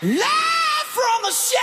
Live from the shed.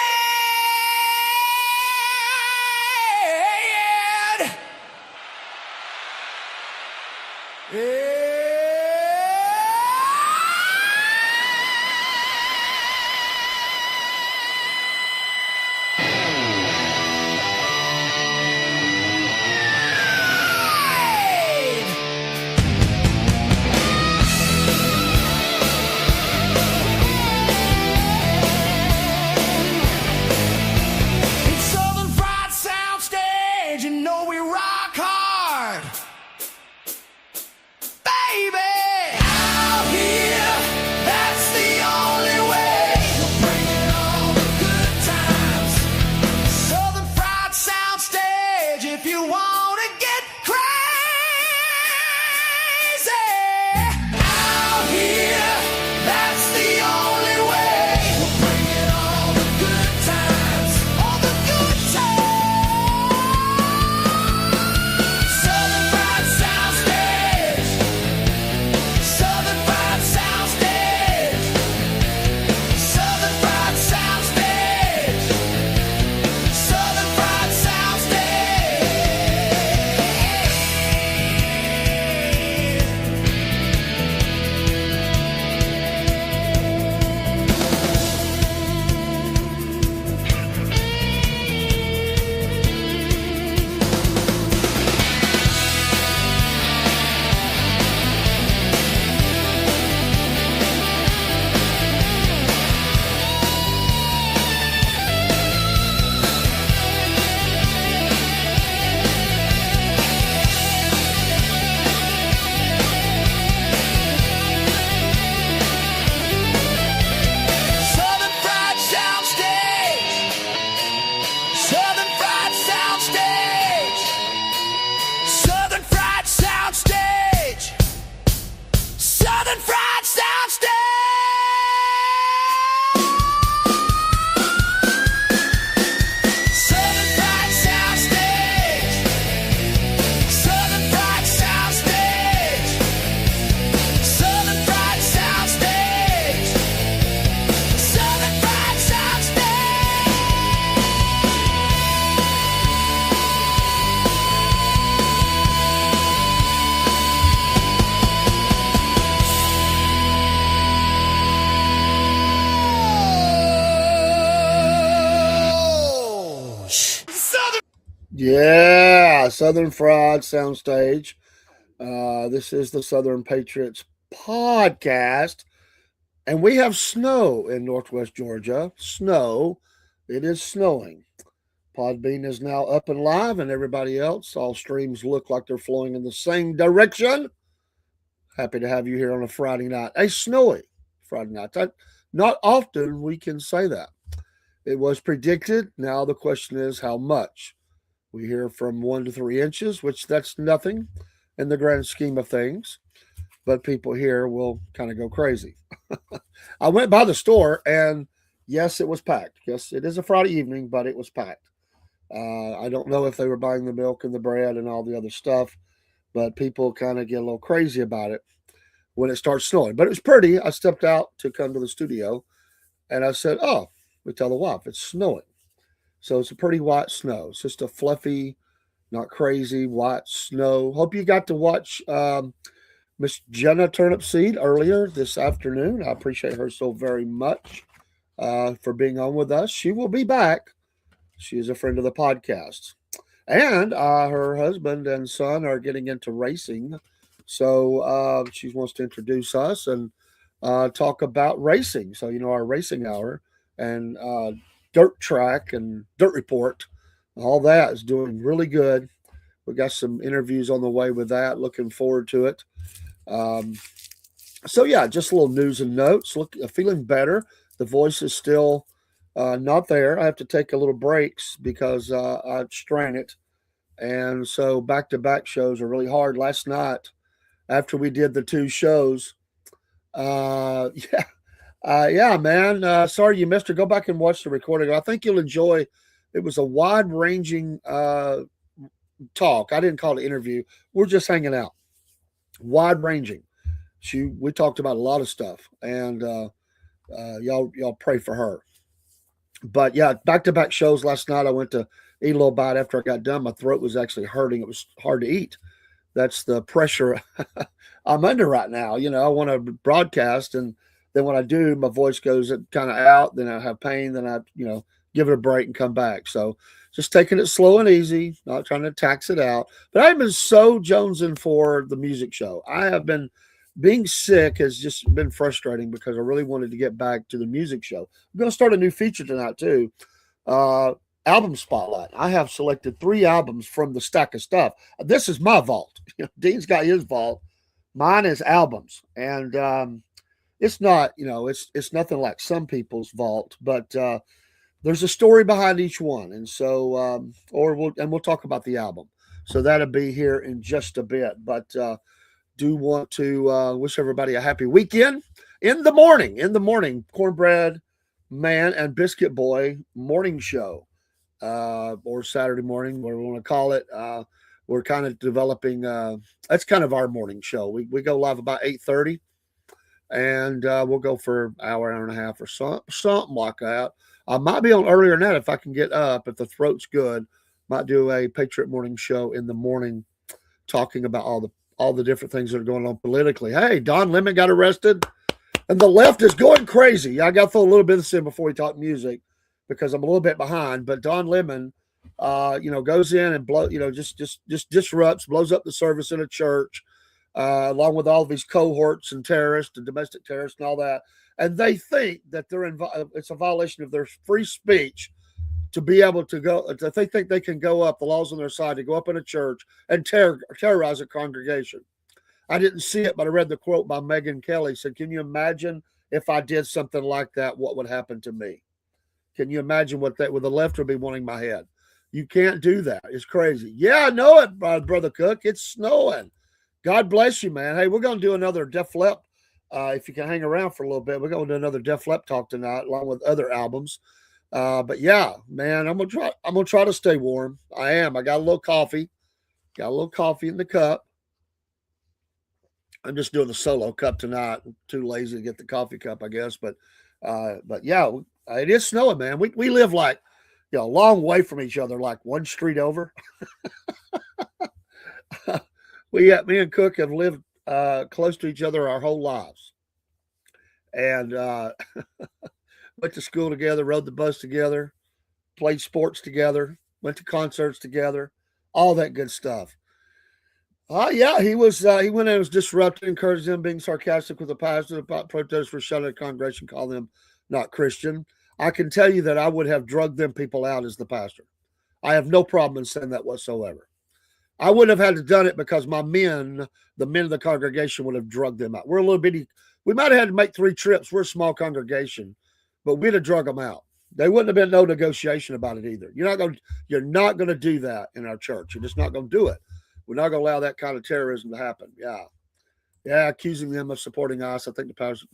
It's Southern Fried Soundstage, you know we rock hard. Baby, out here, that's the only way. We're bringing all the good times. Southern Fried Soundstage, if you want to get crazy. Out here, that's the only way. We're bringing all the good times. All the good times. Southern Fried Soundstage. Southern Fried Soundstage. Southern Fried Soundstage. Southern Fried Southern Fried Soundstage. Southern Fried Soundstage. Southern Fried Soundstage. Southern Fried Soundstage. Southern Fried Soundstage. Southern Fried Soundstage. Southern Fried Soundstage. Southern Fried Soundstage. Southern. Yeah, Southern Fried Soundstage. This is the Southern Patriots podcast, and we have snow in Northwest Georgia. Snow. It is snowing. Podbean is now up and live, and everybody else, all streams look like they're flowing in the same direction. Happy to have you here on a Friday night, a snowy Friday night. Not often we can say that. It was predicted. Now the question is how much. We hear from 1 to 3 inches, which that's nothing in the grand scheme of things. But people here will kind of go crazy. I went by the store, and yes, it was packed. Yes, it is a Friday evening, but it was packed. I don't know if they were buying the milk and the bread and all the other stuff, but people kind of get a little crazy about it when it starts snowing. But it was pretty. I stepped out to come to the studio, and I said, "Oh," we tell the wife, "it's snowing." So it's a pretty white snow. It's just a fluffy, not crazy white snow. Hope you got to watch Miss Jenna Turnipseed earlier this afternoon. I appreciate her so very much for being on with us. She will be back. She is a friend of the podcast. And her husband and son are getting into racing. So she wants to introduce us and talk about racing. So, our racing hour and dirt track and dirt report, all that is doing really good. We got some interviews on the way with that. Looking forward to it. So yeah, just a little news and notes. Feeling better. The voice is still not there. I have to take a little breaks because I strain it, and so back-to-back shows are really hard. Last night, after we did the 2 shows, yeah, yeah, man. Sorry you missed it. Go back and watch the recording. I think you'll enjoy. It was a wide-ranging talk. I didn't call it interview. We're just hanging out. Wide-ranging. We talked about a lot of stuff, and Y'all pray for her. But yeah, back to back shows last night. I went to eat a little bite after I got done. My throat was actually hurting. It was hard to eat. That's the pressure I'm under right now. I want to broadcast, and then when I do, my voice goes kind of out. Then I have pain. Then I give it a break and come back. So just taking it slow and easy, not trying to tax it out. But I've been so jonesing for the music show. I have been being sick has just been frustrating because I really wanted to get back to the music show. I'm going to start a new feature tonight too. Uh, Album spotlight. I have selected 3 albums from the stack of stuff. This is my vault. Dean's got his vault. Mine is albums, and it's not. It's nothing like some people's vault, but there's a story behind each one, and so we'll talk about the album. So that'll be here in just a bit, but do want to wish everybody a happy weekend. In the morning, Cornbread Man and Biscuit Boy morning show, or Saturday morning, whatever we want to call it. We're kind of developing. That's kind of our morning show. We go live about 8:30, and we'll go for an hour and a half or something like that. I might be on earlier than that if I can get up. If the throat's good, might do a Patriot morning show in the morning, talking about all the different things that are going on politically. Hey, Don Lemon got arrested, and the left is going crazy. I got to throw a little bit of this in before we talk music because I'm a little bit behind. But Don Lemon, goes in and just disrupts, blows up the service in a church, along with all of these cohorts and terrorists and domestic terrorists and all that. And they think that it's a violation of their free speech to be able to go. If they think they can go up, the law's on their side, to go up in a church and terrorize a congregation. I didn't see it, but I read the quote by Megyn Kelly. Said, "Can you imagine if I did something like that? What would happen to me? Can you imagine what the left would be wanting my head? You can't do that. It's crazy." Yeah, I know it, Brother Cook. It's snowing. God bless you, man. Hey, we're going to do another Def Leppard. If you can hang around for a little bit, we're going to do another Def Leppard talk tonight, along with other albums. But yeah, man, I'm gonna try to stay warm. I am. I got a little coffee. Got a little coffee in the cup. I'm just doing the solo cup tonight. I'm too lazy to get the coffee cup, I guess. But yeah, it is snowing, man. We live like a long way from each other, like one street over. Me and Cook have lived close to each other our whole lives, and went to school together, rode the bus together, played sports together, went to concerts together, all that good stuff. Yeah, he went and was disrupted, encouraged them, being sarcastic with the pastor about protests for shutting the congregation, call them not Christian. I can tell you that I would have drugged them people out as the pastor. I have no problem in saying that whatsoever. I wouldn't have had to done it because the men of the congregation would have drugged them out. We're a little bitty. We might have had to make 3 trips. We're a small congregation, but we'd have drug them out. There wouldn't have been no negotiation about it either. You're not going to do that in our church. You're just not going to do it. We're not going to allow that kind of terrorism to happen. Yeah, accusing them of supporting us. I think the pastor.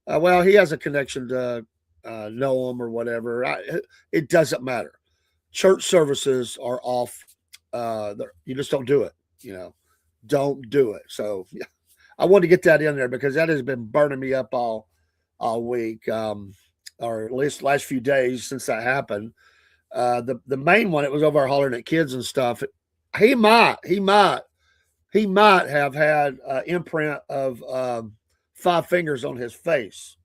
Well, he has a connection to Noam or whatever. It doesn't matter. Church services are off. You just don't do it. Don't do it. So yeah, I wanted to get that in there because that has been burning me up all week, or at least last few days since that happened. The main one, it was over hollering at kids and stuff. He might have had an imprint of 5 fingers on his face.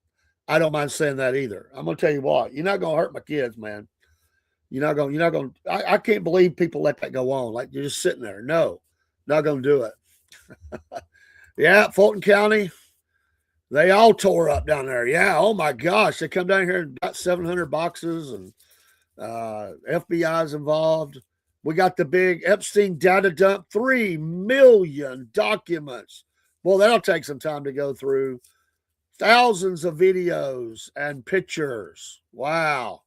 I don't mind saying that either. I'm gonna tell you what, you're not gonna hurt my kids, man. You're not gonna. I can't believe people let that go on. Like, you're just sitting there. No, not gonna do it. Yeah, Fulton County, they all tore up down there. Yeah, oh my gosh, they come down here and got 700 boxes, and FBI's involved. We got the big Epstein data dump, 3 million documents. Well, that'll take some time to go through. Thousands of videos and pictures. Wow.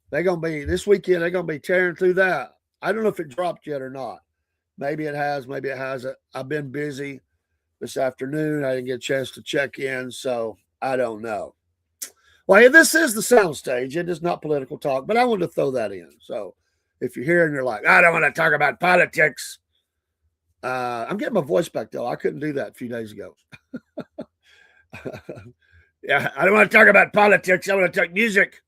This weekend, they're going to be tearing through that. I don't know if it dropped yet or not. Maybe it has, maybe it hasn't. I've been busy this afternoon. I didn't get a chance to check in, so I don't know. Well, hey, this is the soundstage. It is not political talk, but I wanted to throw that in. So if you're here and you're like, I don't want to talk about politics, I'm getting my voice back, though. I couldn't do that a few days ago. Yeah, I don't want to talk about politics. I want to talk music.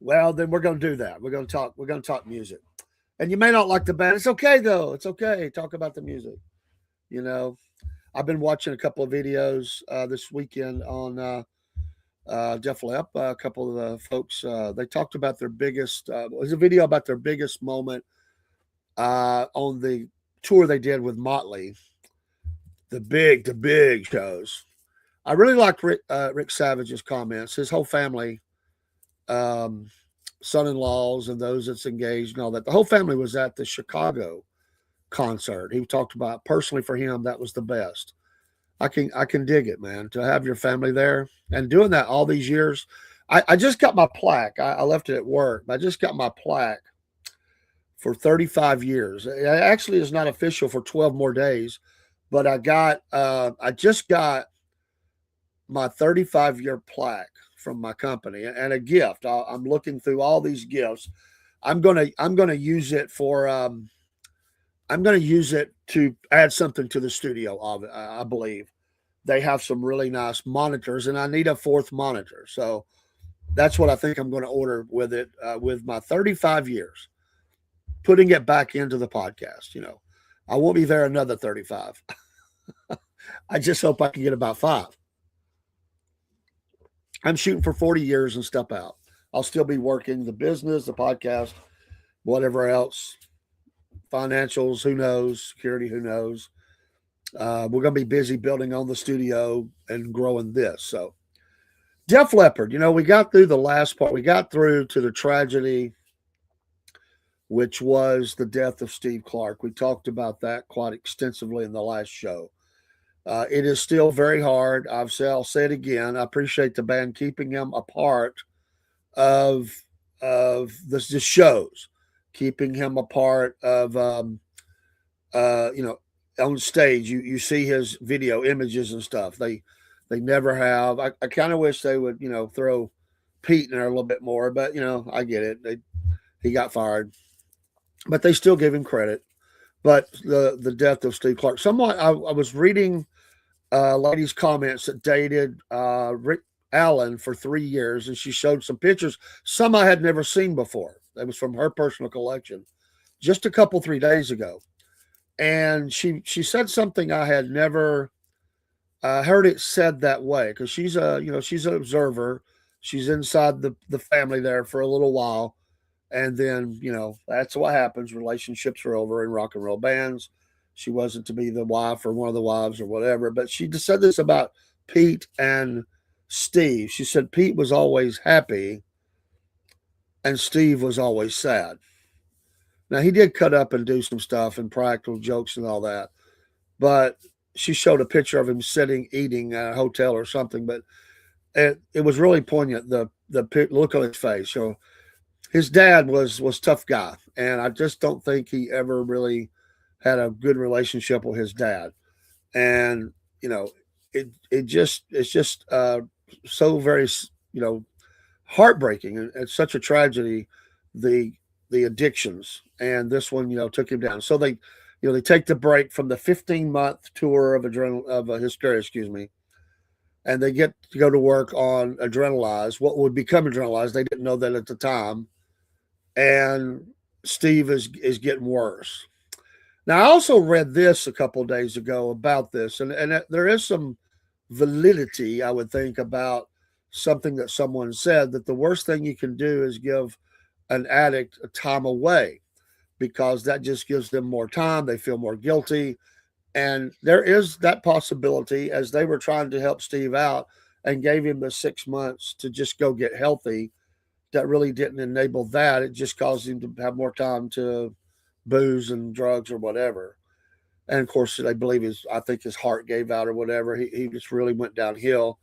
Well, then we're going to do that. We're going to talk. We're going to talk music. And you may not like the band. It's okay though. It's okay. Talk about the music. You know, I've been watching a couple of videos this weekend on Jeff Lepp. A couple of the folks they talked about their biggest. It was a video about their biggest moment on the tour they did with Motley. The big shows. I really liked Rick Savage's comments. His whole family, um, son-in-laws and those that's engaged and all that. The whole family was at the Chicago concert. He talked about personally for him that was the best. I can dig it, man. To have your family there and doing that all these years. I just got my plaque. I left it at work. I just got my plaque for 35 years. It actually is not official for 12 more days, but I just got my 35-year plaque from my company and a gift. I'm looking through all these gifts. I'm gonna use it for I'm gonna use it to add something to the studio. Of it, I believe they have some really nice monitors, and I need a fourth monitor. So that's what I think I'm going to order with it. With my 35 years, putting it back into the podcast. I won't be there another 35. I just hope I can get about 5. I'm shooting for 40 years and step out. I'll still be working the business, the podcast, whatever else, financials, who knows, security, who knows. We're going to be busy building on the studio and growing this. So, Def Leppard, we got through the last part. We got through to the tragedy, which was the death of Steve Clark. We talked about that quite extensively in the last show. It is still very hard. I'll say it again. I appreciate the band keeping him a part of the shows, keeping him a part of on stage. You see his video images and stuff. They never have. I kind of wish they would throw Pete in there a little bit more, but I get it. He got fired, but they still give him credit. But the death of Steve Clark. Somewhat, I was reading lady's comments that dated Rick Allen for 3 years, and she showed some pictures. Some I had never seen before. That was from her personal collection, just a couple 3 days ago, and she said something I had never heard it said that way, because she's she's an observer. She's inside the family there for a little while, and then that's what happens. Relationships are over in rock and roll bands. She wasn't to be the wife or one of the wives or whatever, but she just said this about Pete and Steve. She said Pete was always happy and Steve was always sad. Now, he did cut up and do some stuff and practical jokes and all that, but she showed a picture of him sitting eating at a hotel or something, but it was really poignant, the look on his face. His dad was tough guy, and I just don't think he ever really had a good relationship with his dad. And it's just so very heartbreaking, and it's such a tragedy, the addictions, and this one took him down. So they take the break from the 15-month tour of Hysteria, excuse me, and they get to go to work on Adrenalize, what would become Adrenalize. They didn't know that at the time, and Steve is getting worse. Now, I also read this a couple of days ago about this, and there is some validity, I would think, about something that someone said, that the worst thing you can do is give an addict a time away, because that just gives them more time. They feel more guilty. And there is that possibility, as they were trying to help Steve out and gave him the 6 months to just go get healthy, that really didn't enable that. It just caused him to have more time to booze and drugs or whatever. And of course, they believe I think his heart gave out or whatever. He just really went downhill.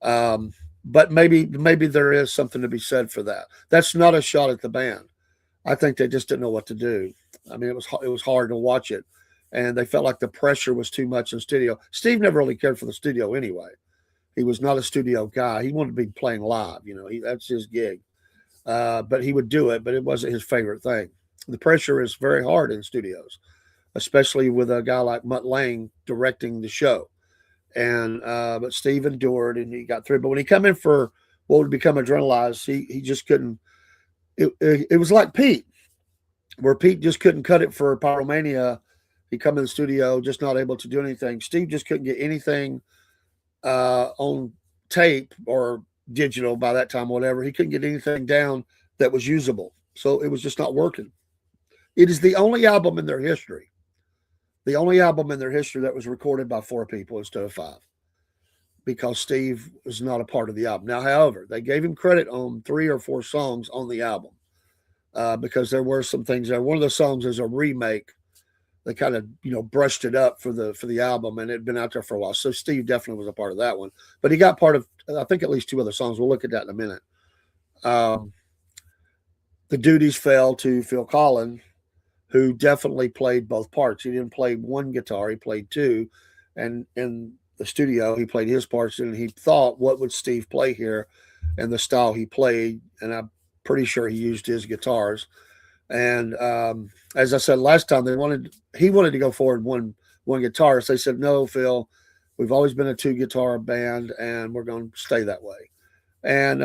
But maybe there is something to be said for that. That's not a shot at the band. I think they just didn't know what to do. I mean, it was hard to watch it, and they felt like the pressure was too much in studio. Steve never really cared for the studio anyway. He was not a studio guy. He wanted to be playing live. That's his gig. But he would do it, but it wasn't his favorite thing. The pressure is very hard in studios, especially with a guy like Mutt Lange directing the show. And but Steve endured and he got through. But when he come in for what would become Adrenalize, he just couldn't. It was like Pete, where Pete just couldn't cut it for Pyromania. He come in the studio just not able to do anything. Steve just couldn't get anything on tape or digital by that time, whatever. He couldn't get anything down that was usable, so it was just not working. It is the only album in their history, that was recorded by 4 people instead of 5, because Steve was not a part of the album. Now, however, they gave him credit on 3 or 4 songs on the album because there were some things there. One of the songs is a remake. They kind of brushed it up for the album, and it had been out there for a while. So Steve definitely was a part of that one, but he got part of, I think, at least 2 other songs. We'll look at that in a minute. The duties fell to Phil Collin, who definitely played both parts. He didn't play one guitar; he played 2, and in the studio he played his parts, and he thought, what would Steve play here, and the style he played, and I'm pretty sure he used his guitars. And as I said last time, he wanted to go forward one guitarist. They said, no, Phil, we've always been a 2 guitar band, and we're going to stay that way. And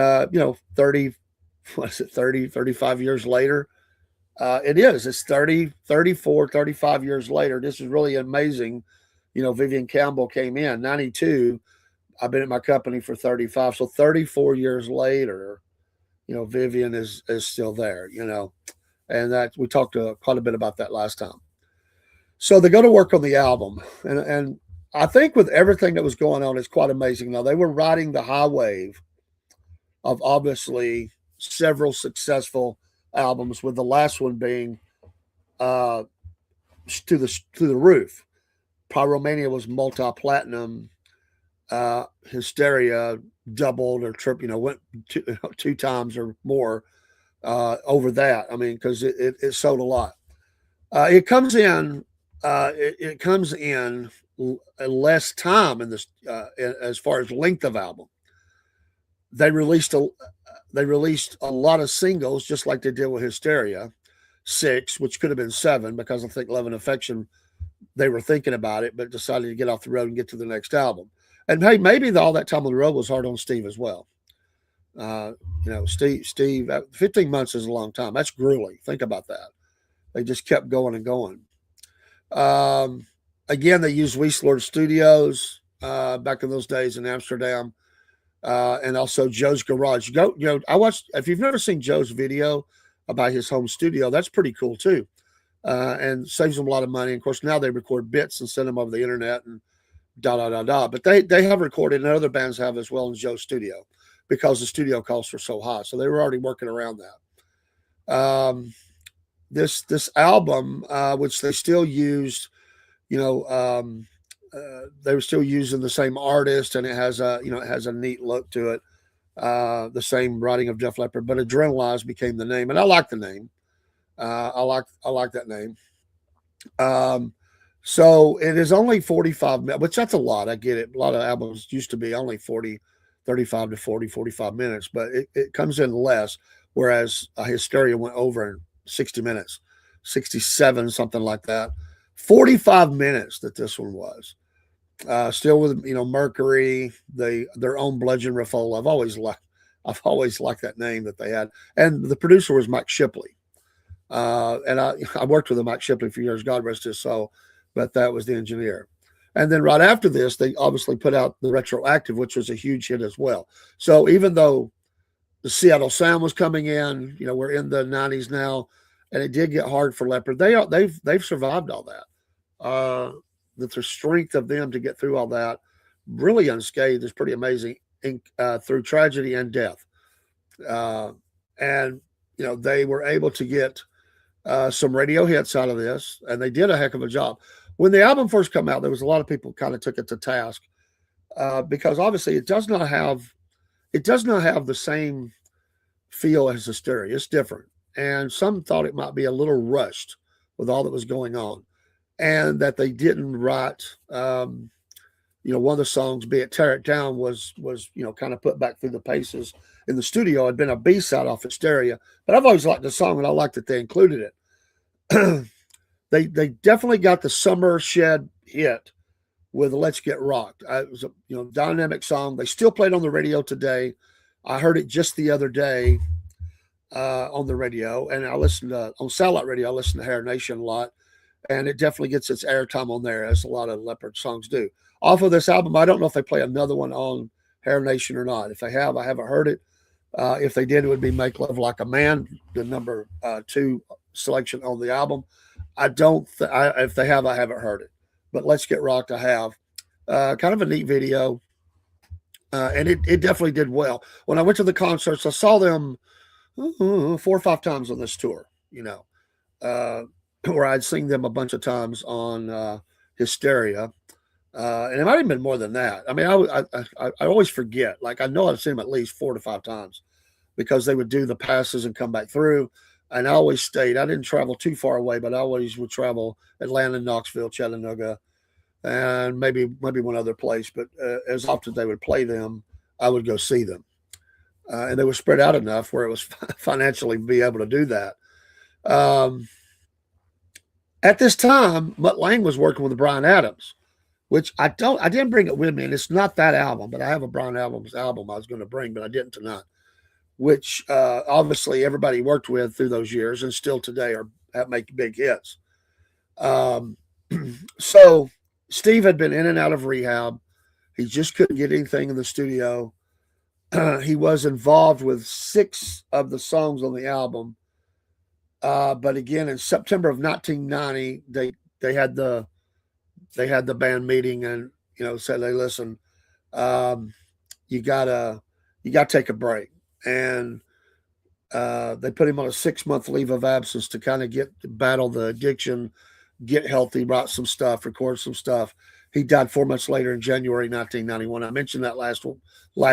35 years later, it's 34, 35 years later. This is really amazing. Vivian Campbell came in 92. I've been at my company for 35. So 34 years later, Vivian is still there, and that we talked quite a bit about that last time. So they go to work on the album, and I think with everything that was going on, it's quite amazing. Now, they were riding the high wave of obviously several successful albums, with the last one being to the roof. Pyromania was multi-platinum. Hysteria doubled or tripled, went 2 times or more over that. I mean, because it sold a lot. It comes in less time in this as far as length of album. They released a lot of singles, just like they did with Hysteria, 6, which could have been 7, because I think Love and Affection, they were thinking about it, but decided to get off the road and get to the next album. And hey, maybe all that time on the road was hard on Steve as well. Steve, 15 months is a long time. That's grueling. Think about that. They just kept going and going. Again, they used Weisler Studios back in those days in Amsterdam. And also Joe's Garage. I watched, if you've never seen Joe's video about his home studio, that's pretty cool too. And saves them a lot of money. Of course, now they record bits and send them over the internet and But they have recorded, and other bands have as well, in Joe's studio, because the studio costs were so high. So they were already working around that. This album, which they still used, they were still using the same artist, and it has a neat look to it. The same writing of Jeff Leppard, but Adrenalize became the name, and I like the name. I like that name. So it is only 45 minutes, which that's a lot. I get it. A lot of albums used to be only 35 to 45 minutes, but it comes in less. Whereas Hysteria went over in 60 minutes, 67, something like that. 45 minutes that this one was. Still with Mercury, their own Bludgeon Raffola. I've always liked that name that they had, and the producer was Mike Shipley. And I worked with Mike Shipley for years, God rest his soul, but that was the engineer. And then right after this, they obviously put out the Retroactive, which was a huge hit as well. So even though the Seattle sound was coming in, we're in the 90s now, and it did get hard for Leppard. They've survived all that. The strength of them to get through all that, really unscathed, is pretty amazing. Through tragedy and death, and they were able to get some radio hits out of this, and they did a heck of a job. When the album first came out, there was a lot of people kind of took it to task because obviously it does not have the same feel as Hysteria. It's different, and some thought it might be a little rushed with all that was going on, and that they didn't write. One of the songs, be it Tear It Down, was kind of put back through the paces in the studio. It had been a B-side off Hysteria, but I've always liked the song, and I like that they included it. They definitely got the Summer Shed hit with "Let's Get Rocked." It was a dynamic song. They still play it on the radio today. I heard it just the other day on the radio, and I listened on satellite radio. I listen to Hair Nation a lot, and it definitely gets its airtime on there, as a lot of Leppard songs do. Off of this album, I don't know if they play another one on Hair Nation or not. If they have, I haven't heard it. If they did, it would be "Make Love Like a Man," the number 2 selection on the album. I don't. If they have, I haven't heard it. But "Let's Get Rocked," I have. Kind of a neat video, and it definitely did well. When I went to the concerts, I saw them 4 or 5 times on this tour. Where I'd seen them a bunch of times on Hysteria, and it might have been more than that. I mean, I always forget. Like, I know I've seen them at least 4 to 5 times because they would do the passes and come back through. And I always stayed. I didn't travel too far away, but I always would travel Atlanta, Knoxville, Chattanooga, and maybe one other place. But as often as they would play them, I would go see them. And they were spread out enough where it was financially be able to do that. At this time, Mutt Lange was working with Bryan Adams, which I didn't bring it with me, and it's not that album, but I have a Bryan Adams album I was going to bring, but I didn't tonight. Which obviously everybody worked with through those years, and still today make big hits. So Steve had been in and out of rehab. He just couldn't get anything in the studio. He was involved with 6 of the songs on the album. But again, in September of 1990, they had the band meeting, and said, "Hey, listen, you gotta take a break." And they put him on a 6-month leave of absence to kind of battle the addiction, get healthy, write some stuff, record some stuff. He died 4 months later in January 1991. I mentioned that last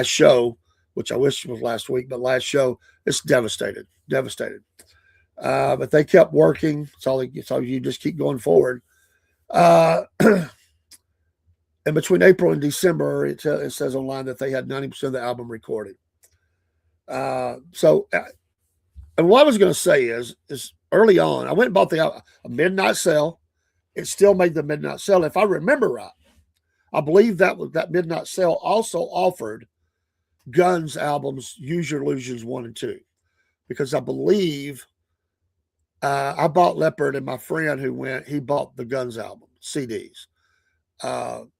show, which I wish was last week, but last show, it's devastated. But they kept working. So you just keep going forward. And between April and December, it says online that they had 90% of the album recorded. And what I was going to say is early on, I went and bought a midnight sale. It still made the midnight sale. If I remember right, I believe that midnight sale also offered Guns albums, Use Your Illusions 1 and 2, because I believe I bought Leppard, and my friend who went, he bought the Guns album CDs. I'm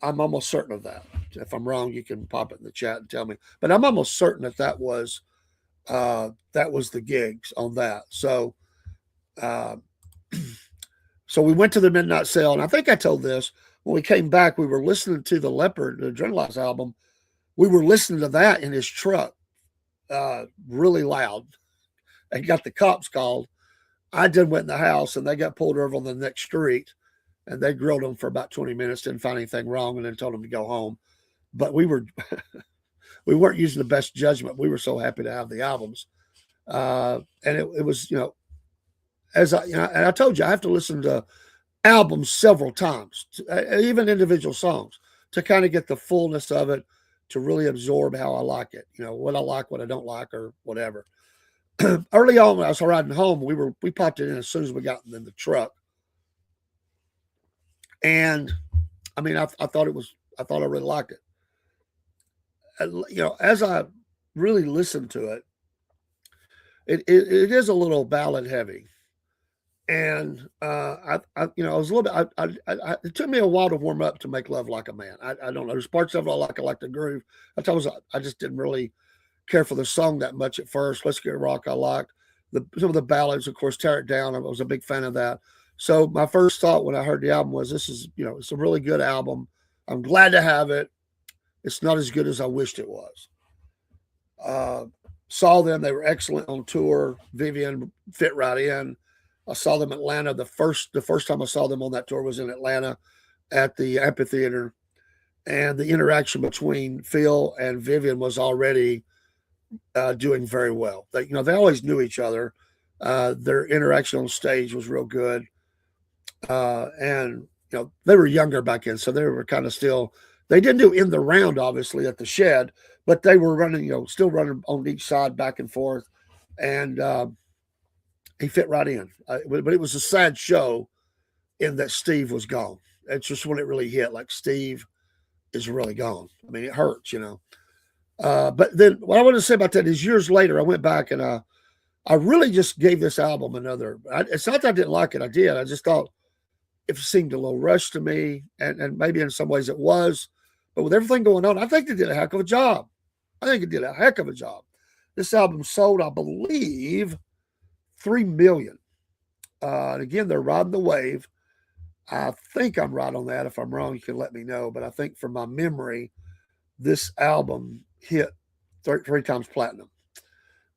almost certain of that. If I'm wrong, you can pop it in the chat and tell me. But I'm almost certain that was the gigs on that. So, so we went to the midnight sale, and I think I told this when we came back. We were listening to the Leppard, the Adrenalize album. We were listening to that in his truck, really loud, and got the cops called. I then went in the house, and they got pulled over on the next street. And they grilled them for about 20 minutes, didn't find anything wrong, and then told them to go home. But we weren't using the best judgment. We were so happy to have the albums. And it was, and I told you, I have to listen to albums several times, even individual songs, to kind of get the fullness of it, to really absorb how I like it, what I like, what I don't like, or whatever. Early on, when I was riding home, we popped it in as soon as we got in the truck. And I mean, I thought I really liked it. As I really listened to it, it is a little ballad heavy. And I was a little bit. It took me a while to warm up to Make Love Like a Man. I don't know. There's parts of it I like the groove. I just didn't really care for the song that much at first. Let's Get Rock. I liked some of the ballads, of course. Tear It Down. I was a big fan of that. So my first thought when I heard the album was, this is, it's a really good album. I'm glad to have it. It's not as good as I wished it was. Saw them. They were excellent on tour. Vivian fit right in. I saw them in Atlanta. The first time I saw them on that tour was in Atlanta at the amphitheater. And the interaction between Phil and Vivian was already doing very well. They always knew each other. Their interaction on stage was real good. And they were younger back then, so they were kind of still. They didn't do In the Round, obviously, at the Shed, but they were running, still running on each side, back and forth, and he fit right in. But it was a sad show in that Steve was gone. it's just when it really hit, like Steve is really gone. I mean, it hurts, But then what I want to say about that is years later, I went back and I really just gave this album another. It's not that I didn't like it. I did. I just thought it seemed a little rushed to me, and maybe in some ways it was. But with everything going on, I think they did a heck of a job. I think it did a heck of a job. This album sold, I believe, 3 million. And again, they're riding the wave. I think I'm right on that. If I'm wrong, you can let me know. But I think from my memory, this album hit three times platinum.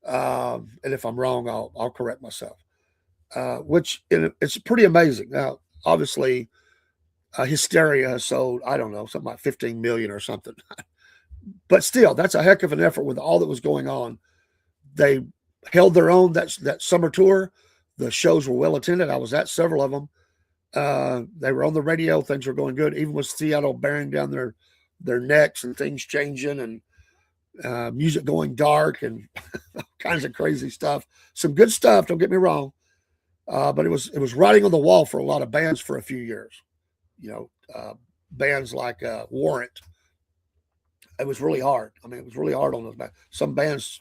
And if I'm wrong, I'll correct myself. Which it's pretty amazing. Now, obviously, Hysteria has sold, I don't know, something like 15 million or something. But still, that's a heck of an effort with all that was going on. They held their own that summer tour. The shows were well attended. I was at several of them. They were on the radio. Things were going good, even with Seattle bearing down their necks and things changing and music going dark and all kinds of crazy stuff. Some good stuff, don't get me wrong. But it was writing on the wall for a lot of bands for a few years. Bands like Warrant. It was really hard. I mean, it was really hard on those bands. Some bands,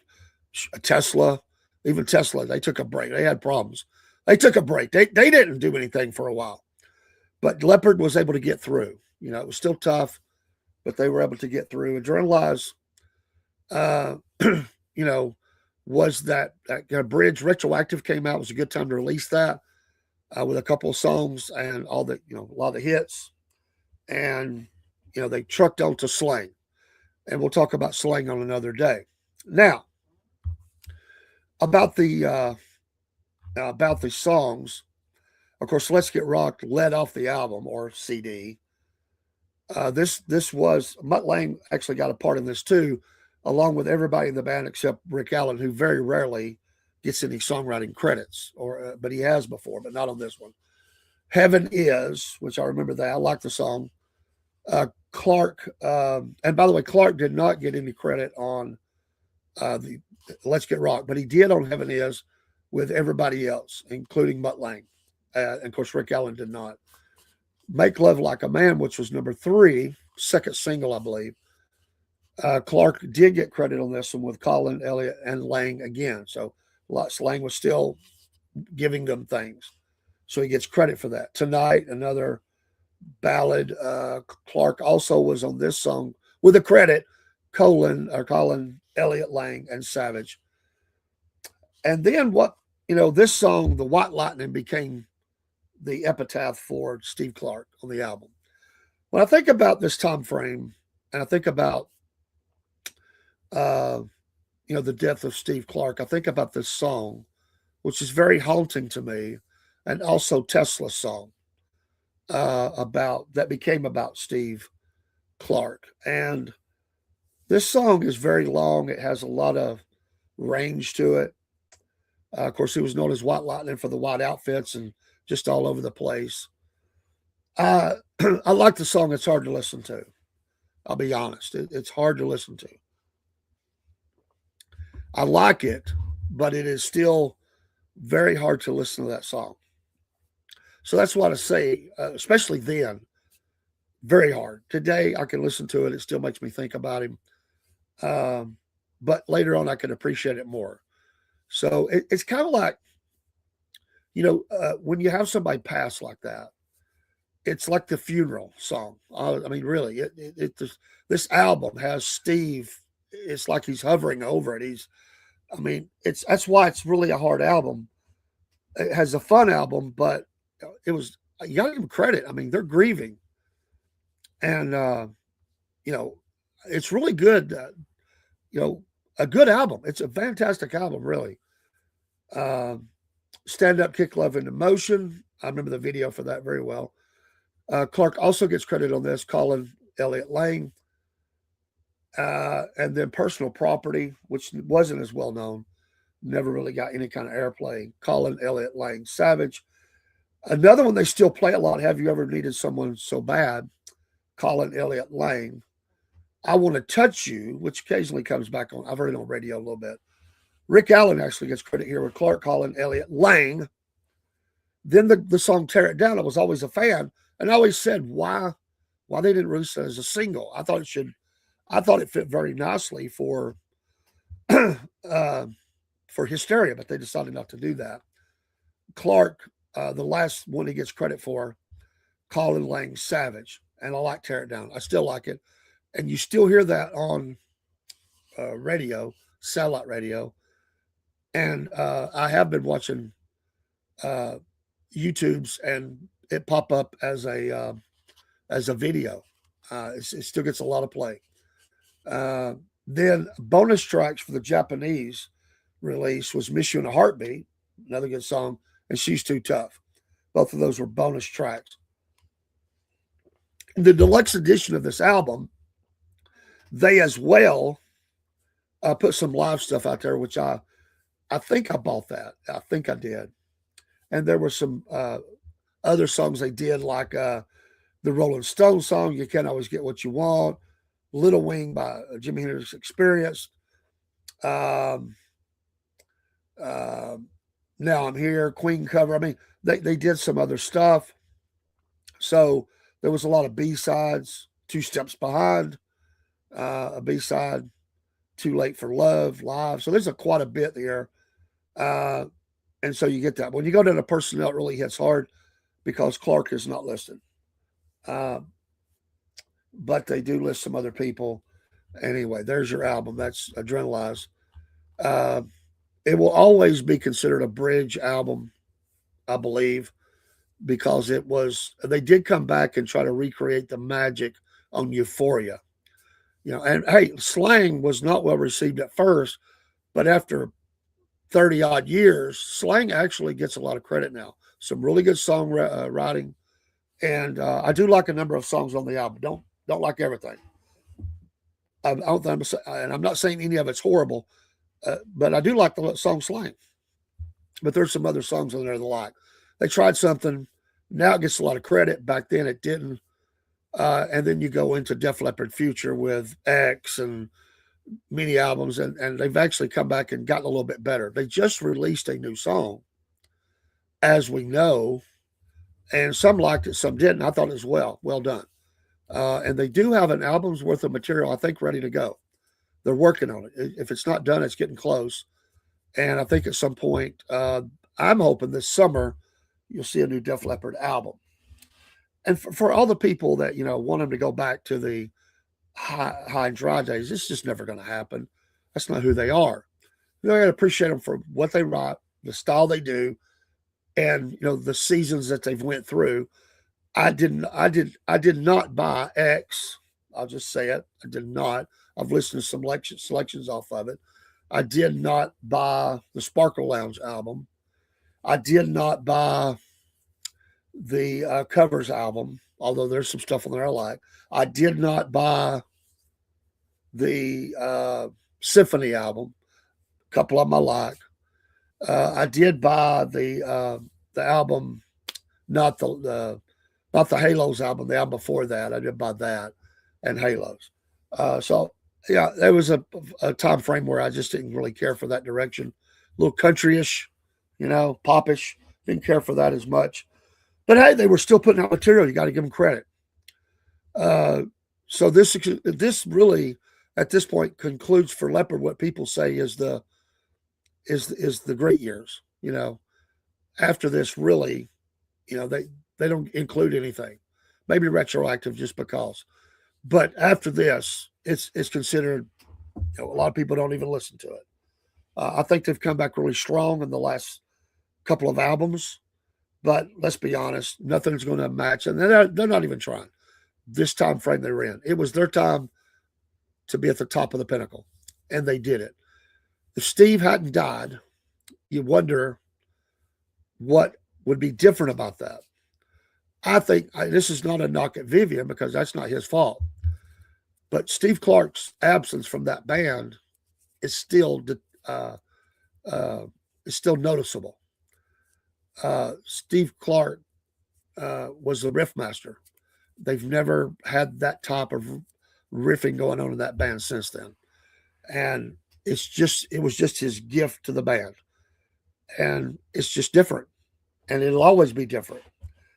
Tesla, even Tesla, they took a break. They had problems. They took a break. They didn't do anything for a while. But Leppard was able to get through. It was still tough, but they were able to get through. Adrenalize, was that Bridge Retroactive came out. It was a good time to release that with a couple of songs and all the, a lot of the hits. And, they trucked on to Slang. And we'll talk about Slang on another day. Now, about the songs, of course, Let's Get Rocked led off the album or CD. This was, Mutt Lange actually got a part in this too, along with everybody in the band except Rick Allen, who very rarely gets any songwriting credits, but he has before, but not on this one. Heaven Is, which I remember that. I like the song. Clark, and by the way, Clark did not get any credit on the Let's Get Rocked, but he did on Heaven Is with everybody else, including Mutt Lange. And of course, Rick Allen did not. Make Love Like a Man, which was number 3, second single, I believe. Clark did get credit on this one with Colin, Elliott, and Lange again. So Lange was still giving them things. So he gets credit for that. Tonight, another ballad. Clark also was on this song with a credit, Colin, Elliott, Lange, and Savage. And then this song, The White Lightning, became the epitaph for Steve Clark on the album. When I think about this time frame, and I think about the death of Steve Clark, I think about this song, which is very haunting to me, and also Tesla's song that became about Steve Clark. And this song is very long. It has a lot of range to it. Of course, he was known as White Lightning for the white outfits and just all over the place. I like the song. It's hard to listen to. I'll be honest. It's hard to listen to. I like it, but it is still very hard to listen to that song. So that's what I say, especially then, very hard. Today, I can listen to it. It still makes me think about him. But later on, I can appreciate it more. So it's kind of like, when you have somebody pass like that, it's like the funeral song. I mean, really, this album has Steve. It's like he's hovering over it. That's why it's really a hard album. It has a fun album, but you got to give them credit. I mean, they're grieving, and it's really good. A good album. It's a fantastic album, really. Stand Up, Kick Love into Motion. I remember the video for that very well. Clark also gets credit on this, Colin, Elliott, Lange. And then Personal Property, which wasn't as well known, never really got any kind of airplay. Colin, Elliott, Lange, Savage. Another one they still play a lot, Have You Ever Needed Someone So Bad? Colin, Elliott, Lange. I Want to Touch You, which occasionally comes back on. I've heard it on radio a little bit. Rick Allen actually gets credit here with Clark, Colin, Elliott, Lange. Then the song Tear It Down, I was always a fan. And I always said, why they didn't release it as a single? I thought it fit very nicely uh, for Hysteria, but they decided not to do that. Clark, the last one he gets credit for, Colin Lang Savage, and I like Tear It Down. I still like it, and you still hear that on radio, satellite radio. And I have been watching uh, YouTube's, and it pop up as a video. It still gets a lot of play. Uh, then bonus tracks for the Japanese release was "Miss You in a Heartbeat," another good song, and "She's Too Tough." Both of those were bonus tracks. In the deluxe edition of this album, they as well put some live stuff out there, which I think I bought that. I think I did. And there were some other songs they did, like the Rolling Stones song, "You Can't Always Get What You Want," "Little Wing" by Jimi Hendrix Experience, um, uh, "Now I'm Here," Queen cover. I mean, they did some other stuff. So there was a lot of B sides. "Two Steps Behind," a B side, "Too Late for Love" live. So there's quite a bit there. Uh, and so you get that. When you go to the personnel, it really hits hard because Clark is not listed. Uh, but they do list some other people. Anyway, there's your album. That's Adrenalize. Uh, it will always be considered a bridge album, I believe, because they did come back and try to recreate the magic on Euphoria. And hey, Slang was not well received at first, but after 30 odd years, Slang actually gets a lot of credit now. Some really good song writing, and I do like a number of songs on the album. Don't like everything. I don't think and I'm not saying any of it's horrible, but I do like the song "Slang." But there's some other songs on there that I like. They tried something. Now it gets a lot of credit. Back then it didn't. And then you go into Def Leppard Future with X and mini albums, and they've actually come back and gotten a little bit better. They just released a new song, As We Know, and some liked it, some didn't. I thought it was well done. And they do have an album's worth of material, I think, ready to go. They're working on it. If it's not done, it's getting close. And I think at some point, I'm hoping this summer you'll see a new Def Leppard album. And for all the people that want them to go back to the high and dry days, it's just never going to happen. That's not who they are. You got to appreciate them for what they write, the style they do, and the seasons that they've went through. I did not buy X. I'll just say it. I did not. I've listened to some selections off of it. I did not buy the Sparkle Lounge album. I did not buy the covers album, although there's some stuff on there I like. I did not buy the Symphony album. A couple of them I like. I did buy the album, not the Halos album, the album before that. I did buy that and Halos. So yeah, there was a time frame where I just didn't really care for that direction. A little countryish, popish. Didn't care for that as much. But hey, they were still putting out material. You got to give them credit. So this really, at this point, concludes for Leppard what people say is the great years. After this, really, they don't include anything. Maybe retroactive just because. But after this, it's considered. A lot of people don't even listen to it. I think they've come back really strong in the last couple of albums. But let's be honest, nothing's going to match, and they're not even trying. This time frame they were in, it was their time to be at the top of the pinnacle, and they did it. If Steve hadn't died, you wonder what would be different about that. I think this is not a knock at Vivian because that's not his fault. But Steve Clark's absence from that band is still noticeable. Steve Clark was the riff master. They've never had that type of riffing going on in that band since then, and it was just his gift to the band, and it's just different, and it'll always be different.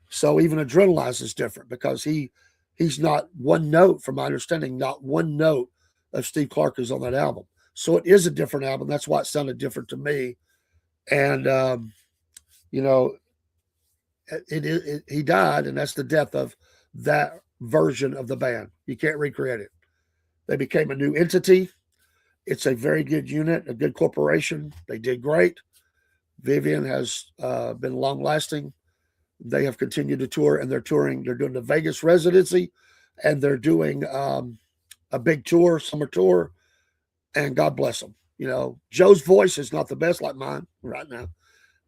So even Adrenalize is different because he's not one note, from my understanding, not one note of Steve Clark is on that album. So it is a different album. That's why it sounded different to me. And you know, he died, and that's the death of that version of the band. You can't recreate it. They became a new entity. It's a very good unit, a good corporation. They did great. Vivian has been long lasting. They have continued to tour, and they're touring. They're doing the Vegas residency, and they're doing a big tour, summer tour. And God bless them. You know, Joe's voice is not the best like mine right now.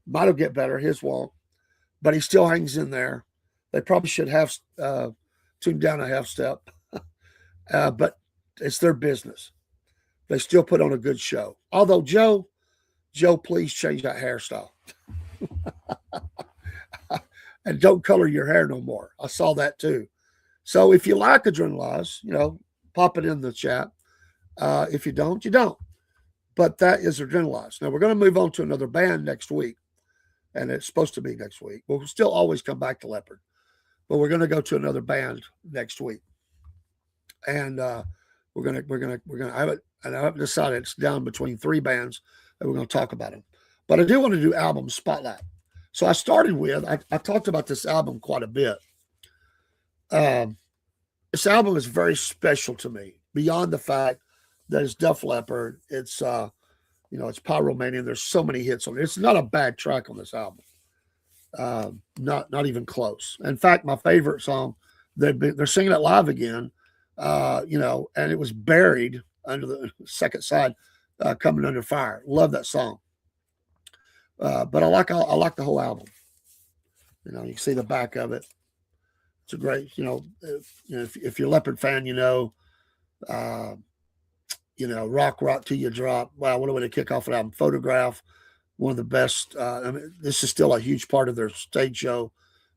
Might get better. His won't, but he still hangs in there. They probably should have tuned down a half step, but it's their business. They still put on a good show. Although Joe, please change that hairstyle. And don't color your hair no more. I saw that too. So if you like Adrenalize, you know, pop it in the chat. If you don't, you don't. But that is Adrenalize. Now we're going to move on to another band next week, and it's supposed to be next week. We'll still always come back to Leppard, but we're going to go to another band next week, and we're gonna have it. And I haven't decided. It's down between 3 bands, and we're going to talk about them. But I do want to do album spotlight. So I started with, I talked about this album quite a bit. This album is very special to me, beyond the fact that it's Def Leppard. It's, it's Pyromania. There's so many hits on it. It's not a bad track on this album. Not even close. In fact, my favorite song, they're singing it live again, and it was Buried under the second side, Coming Under Fire. Love that song. But I like the whole album. You can see the back of it. It's a great, if you're a Leppard fan, Rock Till You Drop. Wow, what a way to kick off an album. Photograph, one of the best. This is still a huge part of their stage show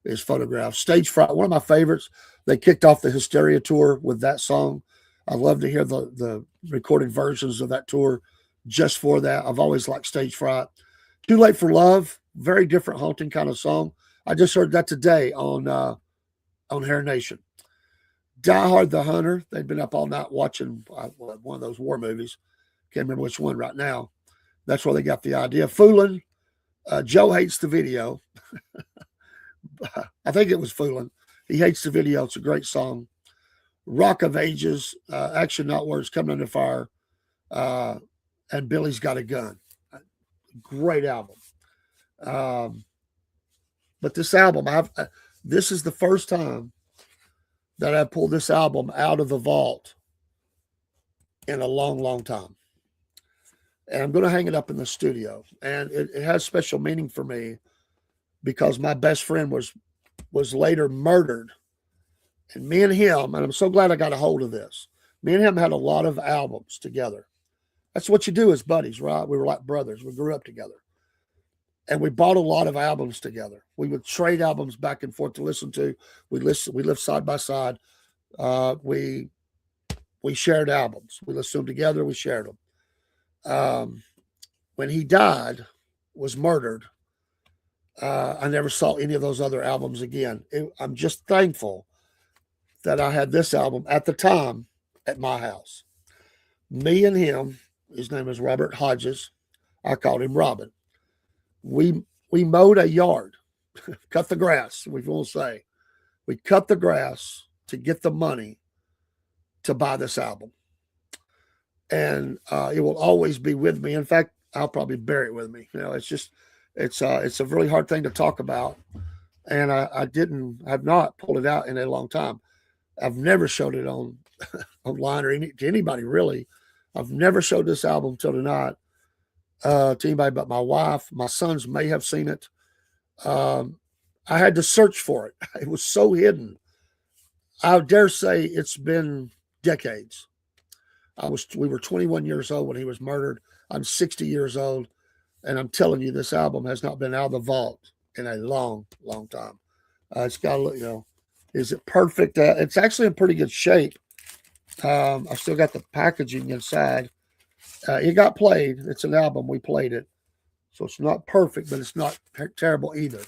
is Photograph. Stage Fright, one of my favorites. They kicked off the Hysteria tour with that song. I love to hear the recorded versions of that tour just for that. I've always liked Stage Fright. Too Late for Love, very different haunting kind of song. I just heard that today on Hair Nation. Die Hard the Hunter, they've been up all night watching one of those war movies. Can't remember which one right now. That's where they got the idea. Foolin', Joe hates the video. I think it was Foolin'. He hates the video. It's a great song. Rock of Ages, Action Not Words, Coming Under Fire, and Billy's Got a Gun. Great album. But this album, this is the first time that I pulled this album out of the vault in a long, long time. And I'm going to hang it up in the studio. And it has special meaning for me because my best friend was later murdered. And me and him, and I'm so glad I got a hold of this, me and him had a lot of albums together. That's what you do as buddies, right? We were like brothers. We grew up together. And we bought a lot of albums together. We would trade albums back and forth to listen to. We lived side by side. We shared albums. We listened to them together. We shared them. When he died, was murdered, I never saw any of those other albums again. I'm just thankful that I had this album at the time at my house. Me and him, his name is Robert Hodges. I called him Robin. We mowed a yard, cut the grass, we will say. We cut the grass to get the money to buy this album. And it will always be with me. In fact, I'll probably bury it with me. It's a really hard thing to talk about. And I've not pulled it out in a long time. I've never showed it online or to anybody really. I've never showed this album till tonight to anybody but my wife. My sons may have seen it. I had to search for it. It was so hidden. I dare say it's been decades. We were 21 years old when he was murdered. I'm 60 years old, and I'm telling you, this album has not been out of the vault in a long, long time. It's got to look, is it perfect? It's actually in pretty good shape. I've still got the packaging inside. It got played. It's an album. We played it. So it's not perfect, but it's not terrible either.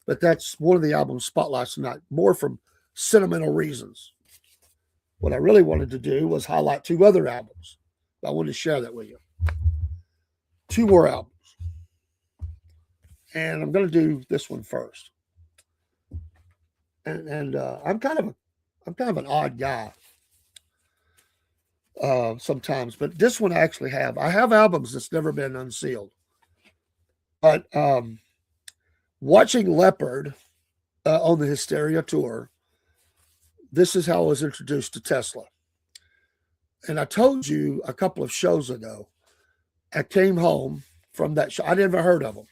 but that's one of the album spotlights tonight, more from sentimental reasons. What I really wanted to do was highlight two other albums. I wanted to share that with you. Two more albums. And I'm going to do this one first. And I'm kind of an odd guy sometimes, but this one I actually have. I have albums that's never been unsealed. But watching Leppard on the Hysteria tour, this is how I was introduced to Tesla. And I told you a couple of shows ago, I came home from that show. I never heard of them.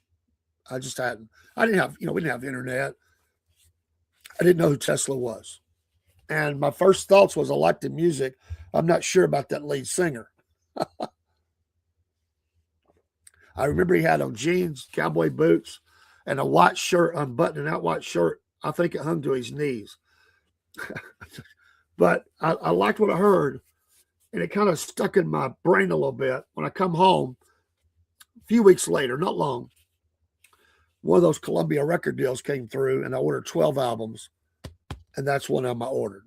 I just hadn't. I didn't have, we didn't have internet. I didn't know who Tesla was. And my first thoughts was I liked the music. I'm not sure about that lead singer. I remember he had on jeans, cowboy boots, and a white shirt, unbuttoning that white shirt. I think it hung to his knees. But I liked what I heard, and it kind of stuck in my brain a little bit. When I come home, a few weeks later, not long, one of those Columbia record deals came through, and I ordered 12 albums, and that's one of them I ordered.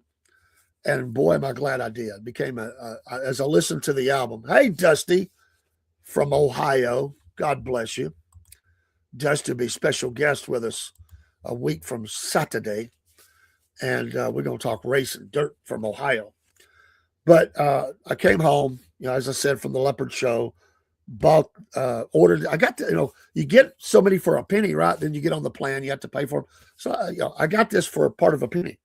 And boy, am I glad I did. Became as I listened to the album. Hey, Dusty from Ohio. God bless you. Dusty will be special guest with us a week from Saturday. And we're going to talk race and dirt from Ohio. But I came home, as I said, from the Leppard show, bought, ordered. I got to, you get so many for a penny, right? Then you get on the plan, you have to pay for them. So, I got this for a part of a penny.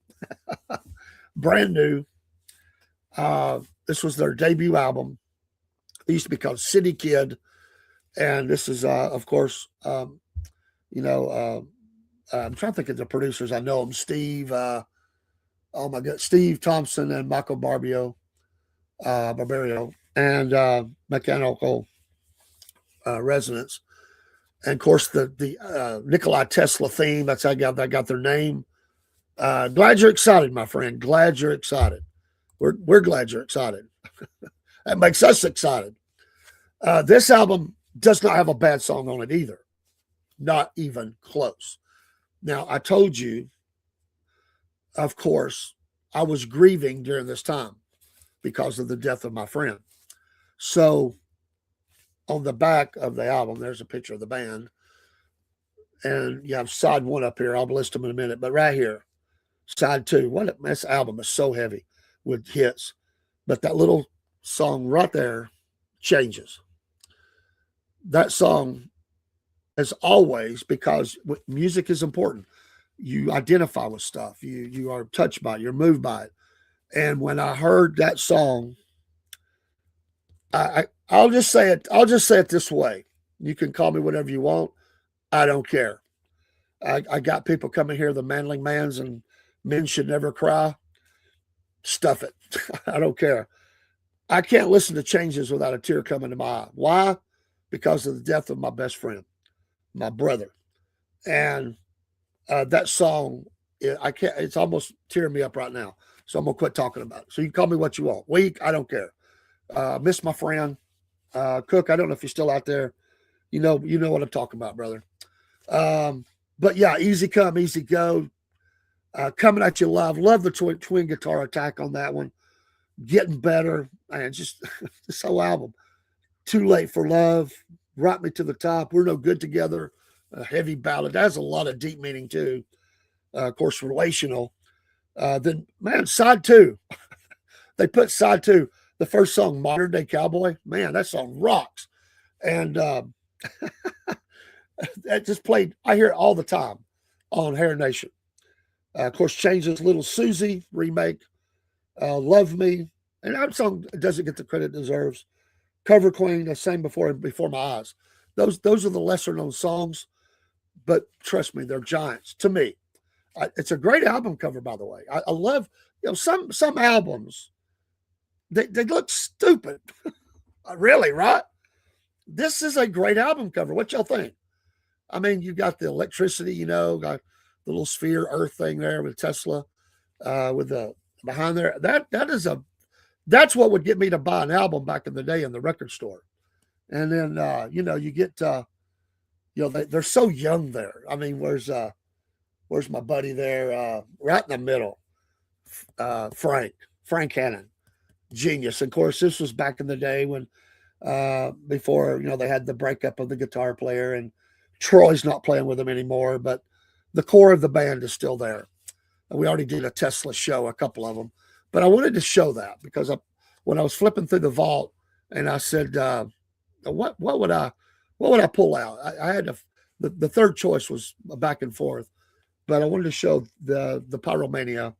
Brand new. This was their debut album. It used to be called City Kid. And this is, of course, I'm trying to think of the producers. I know them. Steve, oh my God, Steve Thompson and Michael Barbario, and Mechanical Resonance. And of course, the Nikola Tesla theme. That's how they got their name. Glad you're excited, my friend. Glad you're excited. We're glad you're excited. That makes us excited. This album does not have a bad song on it either. Not even close. Now, I told you, of course, I was grieving during this time because of the death of my friend. So on the back of the album, there's a picture of the band. And you have side one up here. I'll list them in a minute. But right here, side two. This album is so heavy with hits. But that little song right there changes. That song, as always, because music is important. You identify with stuff. You are touched by it. You're moved by it. And when I heard that song, I'll just say it. I'll just say it this way. You can call me whatever you want. I don't care. I got people coming here, the manling mans and men should never cry. Stuff it. I don't care. I can't listen to Changes without a tear coming to my eye. Why? Because of the death of my best friend, my brother. And that song, I can't. It's almost tearing me up right now. So I'm gonna quit talking about it. So you can call me what you want. Weak, I don't care. Miss my friend, Cook. I don't know if you're still out there. You know what I'm talking about, brother. But yeah, easy come, easy go. Coming at you live. Love the twin guitar attack on that one. Getting better, and just this whole album. Too Late for Love, Rock Me to the Top, We're No Good Together, a heavy ballad. That has a lot of deep meaning too. Of course, relational. Then, man, side two. They put side two, the first song, Modern Day Cowboy. Man, that song rocks. And that just played, I hear it all the time on Hair Nation. Of course, Changes, Little Susie remake, Love Me. And that song doesn't get the credit it deserves. Cover Queen, I sang before my eyes. Those are the lesser known songs, but trust me, they're giants to me. It's a great album cover, by the way. I love, some albums. They look stupid, really, right? This is a great album cover. What y'all think? I mean, you got the electricity, got the little sphere Earth thing there with Tesla, with the behind there. That's what would get me to buy an album back in the day in the record store. And then, you get, they're so young there. I mean, where's where's my buddy there? Right in the middle. Frank Hannon, genius. Of course, this was back in the day when before they had the breakup of the guitar player, and Troy's not playing with them anymore, but the core of the band is still there. And we already did a Tesla show, a couple of them, but I wanted to show that because when I was flipping through the vault, and I said, what would I pull out? I had the third choice was a back and forth, but I wanted to show the Pyromania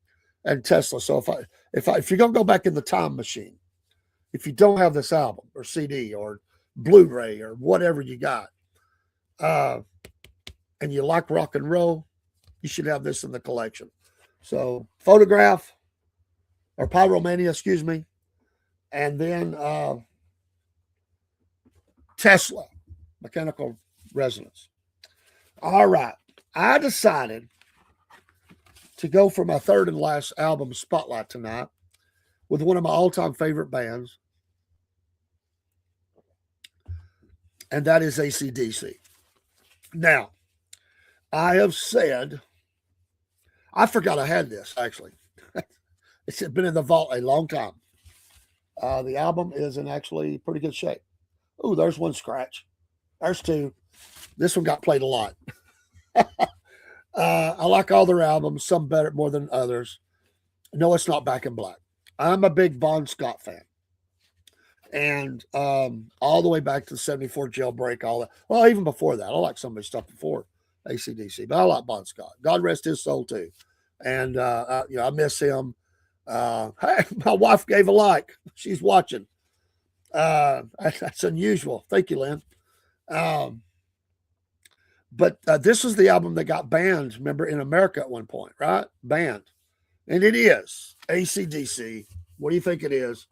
and Tesla. So if you're gonna go back in the time machine, if you don't have this album or CD or Blu-ray or whatever you got, and you like rock and roll, you should have this in the collection. So Photograph or Pyromania, excuse me, and then Tesla, Mechanical Resonance. All right, I decided to go for my third and last album spotlight tonight with one of my all-time favorite bands, and that is AC/DC. Now, I have said, I forgot I had this, actually. It's been in the vault a long time. The album is in actually pretty good shape. Oh, there's one scratch. There's two. This one got played a lot. I like all their albums, some better more than others. No, it's not Back in Black. I'm a big Bon Scott fan. And all the way back to the 74 Jailbreak, all that. Well, even before that, I like some of his stuff before AC/DC, but I like Bon Scott. God rest his soul, too. And, I miss him. Hey, my wife gave a like. She's watching. That's unusual. Thank you, Lynn. But this was the album that got banned, remember, in America at one point, right? Banned. And it is AC/DC. What do you think it is?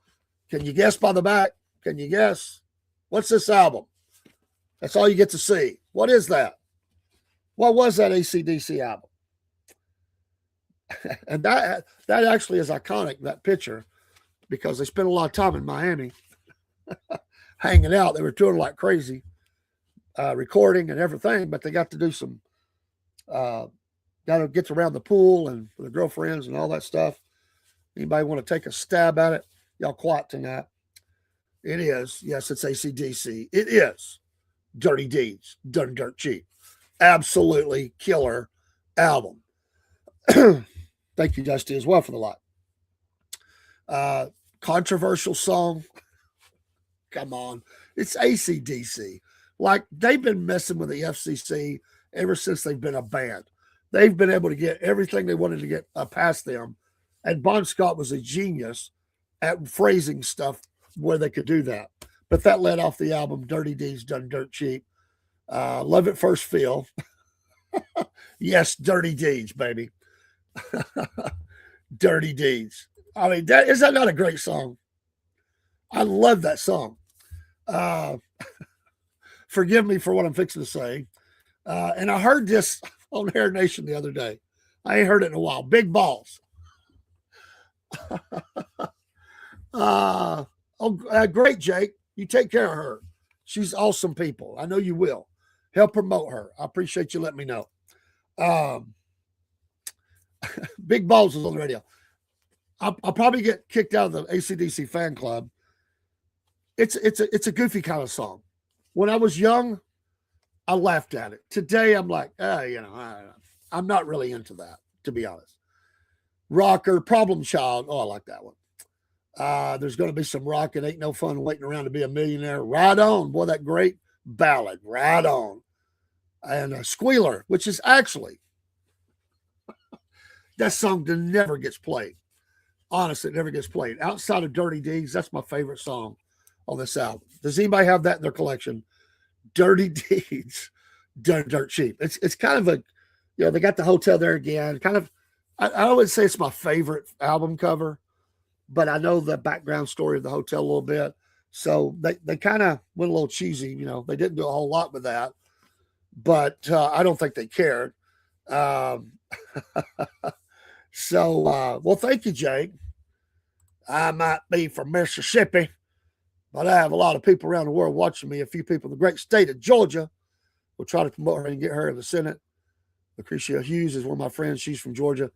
Can you guess by the back? Can you guess? What's this album? That's all you get to see. What is that? What was that AC/DC album? And that actually is iconic, that picture, because they spent a lot of time in Miami hanging out. They were touring like crazy, recording and everything, but they got to do some, got to get around the pool and with their girlfriends and all that stuff. Anybody want to take a stab at it? Y'all quiet tonight. It is. Yes, it's AC/DC. It is Dirty Deeds, Done Dirt Cheap. Absolutely killer album. Thank you, Dusty, as well for the lot. Controversial song. Come on. It's AC/DC. Like, they've been messing with the FCC ever since they've been a band. They've been able to get everything they wanted to get past them. And Bon Scott was a genius at phrasing stuff where they could do that. But that led off the album Dirty Deeds Done Dirt Cheap. Love at First Feel. Yes, Dirty Deeds, baby. Dirty Deeds. I mean, is that not a great song? I love that song. Forgive me for what I'm fixing to say. And I heard this on Hair Nation the other day. I ain't heard it in a while. Big Balls. Great, Jake. You take care of her. She's awesome people. I know you will. Help promote her. I appreciate you letting me know. Big Balls is on the radio. I'll probably get kicked out of the AC/DC fan club. It's a goofy kind of song. When I was young, I laughed at it. Today, I'm like, I'm not really into that, to be honest. Rocker, Problem Child. Oh, I like that one. There's going to be some rock. It ain't no fun waiting around to be a millionaire. Right On. Boy, that great ballad. Right On. And Squealer, which is actually, that song never gets played. Honestly, it never gets played. Outside of Dirty Deeds, that's my favorite song on this album. Does anybody have that in their collection? Dirty Deeds, Done Dirt Cheap. It's kind of a, they got the hotel there again. Kind of, I wouldn't say it's my favorite album cover, but I know the background story of the hotel a little bit. So they kind of went a little cheesy. They didn't do a whole lot with that, but I don't think they cared. So, well, thank you, Jake. I might be from Mississippi, but I have a lot of people around the world watching me. A few people in the great state of Georgia will try to promote her and get her in the Senate. Lucretia Hughes is one of my friends. She's from Georgia.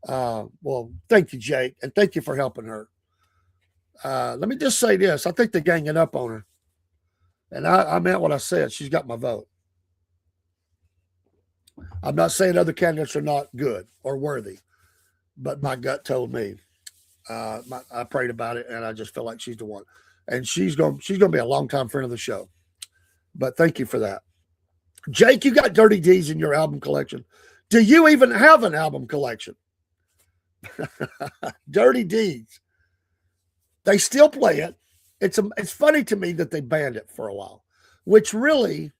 Well, thank you, Jake, and thank you for helping her. Let me just say this. I think they're ganging up on her. And I meant what I said. She's got my vote. I'm not saying other candidates are not good or worthy, but my gut told me. I prayed about it, and I just feel like she's the one. And she's going to be a longtime friend of the show. But thank you for that. Jake, you got Dirty D's in your album collection. Do you even have an album collection? Dirty D's. They still play it. It's funny to me that they banned it for a while, which really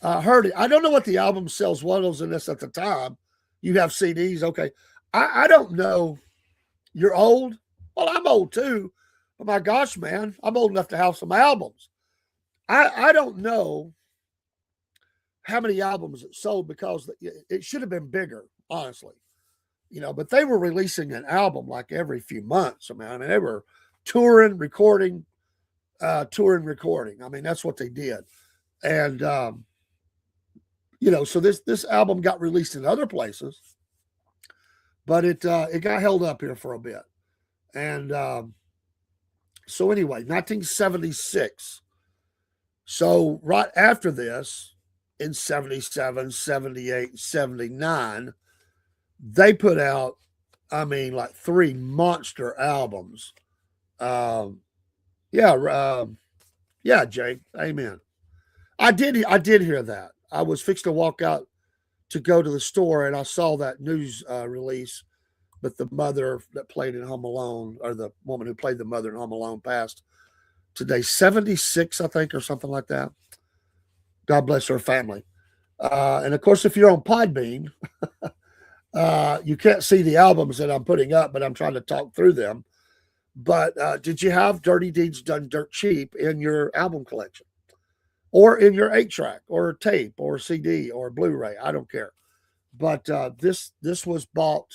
hurt it. I don't know what the album sales was in this at the time. You have CDs, okay. I don't know. You're old? Well, I'm old too. But my gosh, man, I'm old enough to have some albums. I don't know how many albums it sold because it should have been bigger, honestly. But they were releasing an album like every few months. I mean, they were touring, recording. I mean, that's what they did. And, so this album got released in other places, but it got held up here for a bit. And so anyway, 1976. So right after this, in 77, 78, 79, they put out, like 3 monster albums. Yeah, Jake. Amen. I did hear that. I was fixed to walk out to go to the store, and I saw that news release. But the mother that played in Home Alone, or the woman who played the mother in Home Alone, passed today, 76, I think, or something like that. God bless her family. And of course, if you're on Podbean, you can't see the albums that I'm putting up, but I'm trying to talk through them. But did you have Dirty Deeds Done Dirt Cheap in your album collection? Or in your 8-track, or tape, or CD, or Blu-ray? I don't care. But this was bought,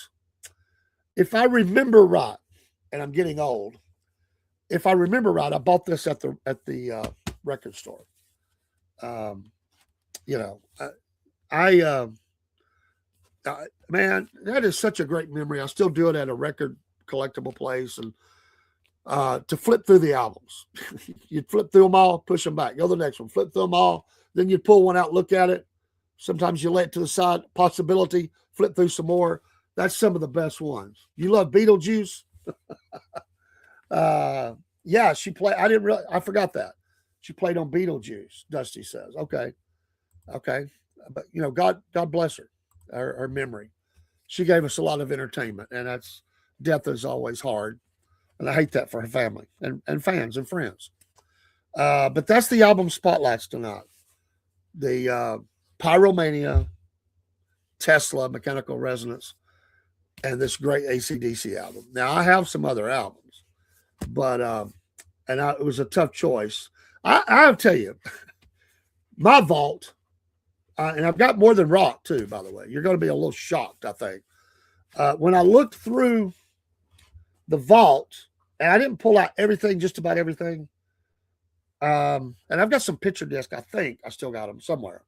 if I remember right, and I'm getting old, if I remember right, I bought this at the record store. Man, that is such a great memory. I still do it at a record collectible place, and to flip through the albums. You'd flip through them all, push them back, go to the next one, flip through them all, then you'd pull one out, look at it. Sometimes you lay it to the side, possibility, flip through some more. That's some of the best ones. You love Beetlejuice? Yeah, she played. I forgot that. She played on Beetlejuice, Dusty says. Okay. But, God bless her memory. She gave us a lot of entertainment, and death is always hard. And I hate that for her family and fans and friends. But that's the album spotlights tonight. The Pyromania, Tesla, Mechanical Resonance, and this great AC/DC album. Now, I have some other albums, but it was a tough choice. I'll tell you, my vault, and I've got more than rock too, by the way. You're going to be a little shocked, I think. When I looked through the vault, and I didn't pull out everything, just about everything. And I've got some picture discs. I think I still got them somewhere.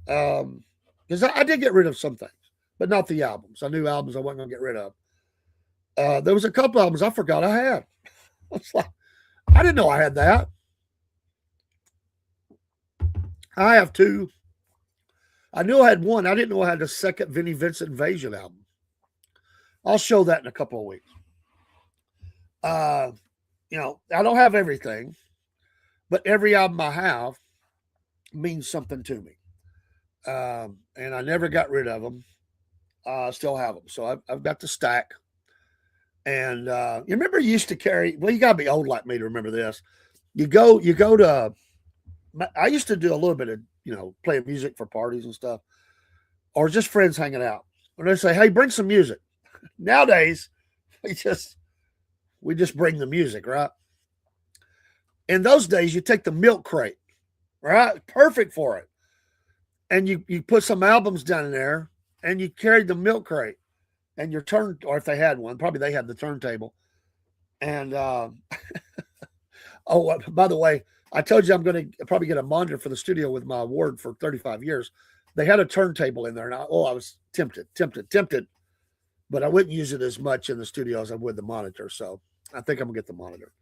Because I did get rid of some things, but not the albums. I knew albums I wasn't going to get rid of. There was a couple albums I forgot I had. I was like, I didn't know I had that. I have 2. I knew I had 1. I didn't know I had the second Vinnie Vincent Invasion album. I'll show that in a couple of weeks. I don't have everything, but every album I have means something to me. And I never got rid of them. I still have them. So I've got the stack. And you remember you used to carry, well, you got to be old like me to remember this. You go to, I used to do a little bit of, playing music for parties and stuff, or just friends hanging out. Or they say, hey, bring some music. Nowadays, we just bring the music, right? In those days, you take the milk crate, right? Perfect for it. And you put some albums down in there, and you carried the milk crate and your or if they had one, probably they had the turntable. And, oh, by the way, I told you I'm going to probably get a monitor for the studio with my award for 35 years. they had a turntable in there, and I was tempted, but I wouldn't use it as much in the studio as I would the monitor. So I think I'm gonna get the monitor.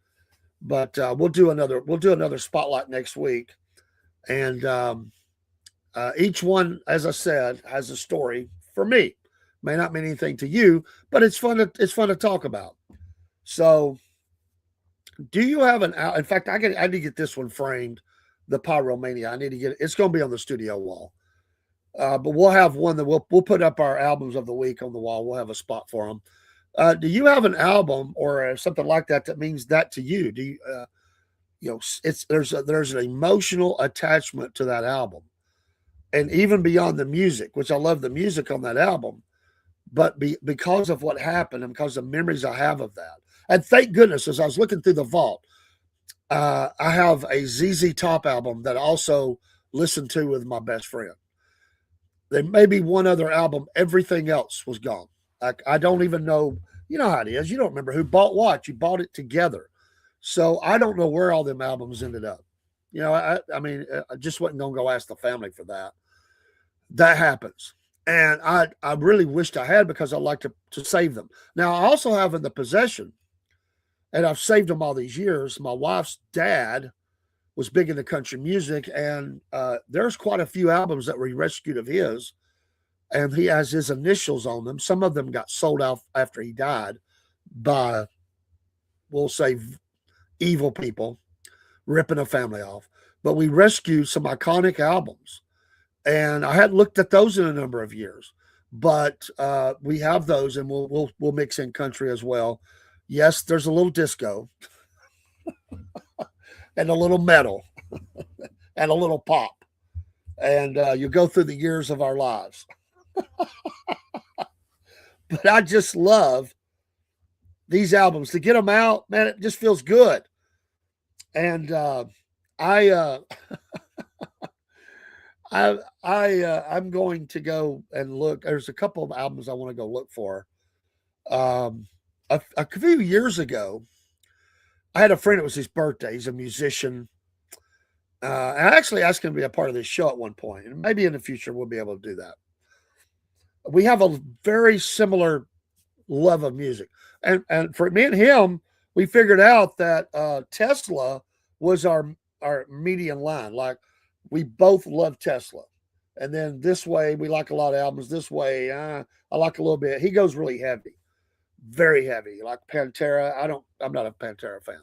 But we'll do another spotlight next week, and each one, as I said, has a story for me. May not mean anything to you, but it's fun to talk about. So, do you have an out? In fact, I need to get this one framed, the Pyromania. I need to get it. It's going to be on the studio wall. But we'll have one that we'll put up our albums of the week on the wall. We'll have a spot for them. Do you have an album or something like that that means that to you? Do you it's there's an emotional attachment to that album, and even beyond the music, which I love the music on that album, but because of what happened and because of memories I have of that. And thank goodness, as I was looking through the vault, I have a ZZ Top album that I also listened to with my best friend. There may be one other album. Everything else was gone. I don't even know. You know how it is. You don't remember who bought what. You bought it together. So I don't know where all them albums ended up. I mean, I just wasn't going to go ask the family for that. That happens. And I really wished I had because I like to save them. Now, I also have in the possession, and I've saved them all these years, my wife's dad was big into country music, and there's quite a few albums that were rescued of his, and he has his initials on them. Some of them got sold out after he died by, we'll say, evil people ripping a family off. But we rescued some iconic albums, and I hadn't looked at those in a number of years. But we have those, and we'll mix in country as well. Yes, there's a little disco and a little metal and a little pop. And you go through the years of our lives. But I just love these albums. To get them out, man, it just feels good. And I I'm going to go and look. There's a couple of albums I want to go look for. A few years ago, I had a friend. It was his birthday. He's a musician. I actually asked him to be a part of this show at one point, and maybe in the future we'll be able to do that. We have a very similar love of music, and for me and him, we figured out that Tesla was our median line. Like we both love Tesla, and then this way we like a lot of albums. This way, I like a little bit. He goes really heavy, very heavy, like Pantera. I'm not a Pantera fan,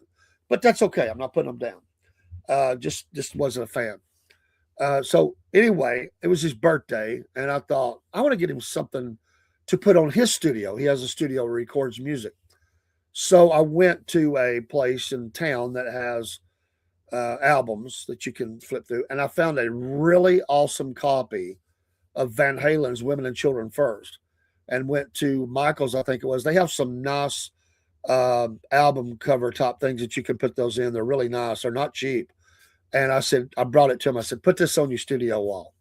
but that's okay. I'm not putting them down. Just wasn't a fan. So anyway, it was his birthday, and I thought I want to get him something to put on his studio. He has a studio where he records music. So I went to a place in town that has albums that you can flip through, and I found a really awesome copy of Van Halen's "Women and Children First," and went to Michael's. I think it was. They have some nice album cover top things that you can put those in. They're really nice. They're not cheap. And I brought it to him. I said, put this on your studio wall.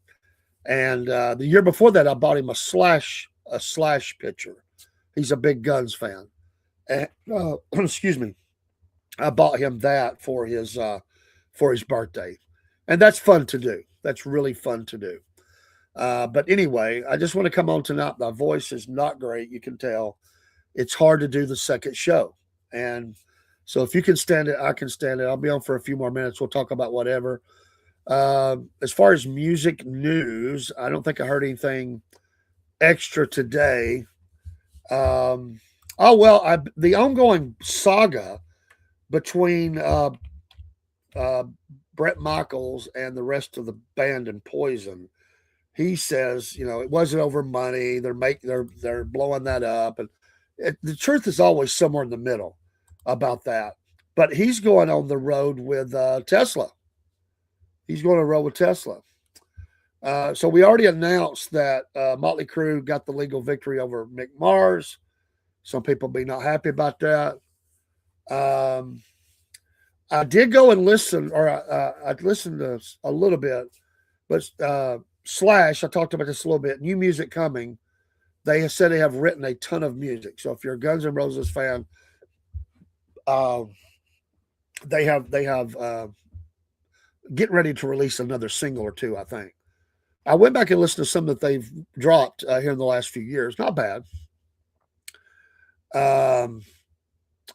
And the year before that, I bought him a Slash picture. He's a big Guns fan. And, excuse me. I bought him that for his birthday. And that's fun to do. That's really fun to do. But anyway, I just want to come on tonight. My voice is not great. You can tell. It's hard to do the second show. And so if you can stand it, I can stand it. I'll be on for a few more minutes. We'll talk about whatever. As far as music news, I don't think I heard anything extra today. The ongoing saga between Brett Michaels and the rest of the band and Poison. He says, it wasn't over money. They're blowing that up, and the truth is always somewhere in the middle about that. But he's going on the road with Tesla. He's going to roll with Tesla. So we already announced that Motley Crue got the legal victory over Mick Mars. Some people be not happy about that. I did go and listen, or I listened to a little bit, but Slash, I talked about this a little bit, new music coming. They have said they have written a ton of music. So if you're a Guns N' Roses fan, they have getting ready to release another single or two, I think. I went back and listened to some that they've dropped here in the last few years. Not bad. Um,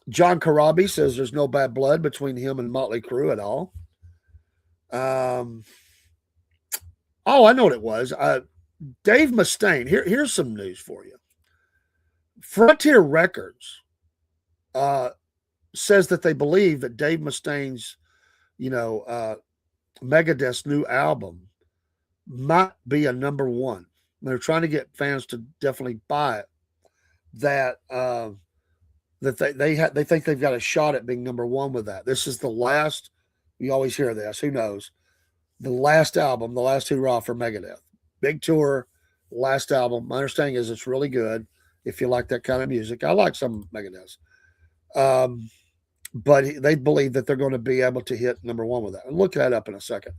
John Karabi says there's no bad blood between him and Motley Crue at all. Um, oh, I know what it was. Dave Mustaine. Here's some news for you. Frontier Records says that they believe that Dave Mustaine's, Megadeth's new album might be a number one. They're trying to get fans to definitely buy it. That they think they've got a shot at being number one with that. This is the last. You always hear this. Who knows? The last album, the last hurrah for Megadeth. Big tour, last album. My understanding is it's really good. If you like that kind of music, I like some Megadeth. But they believe that they're going to be able to hit number one with that. And look that up in a second.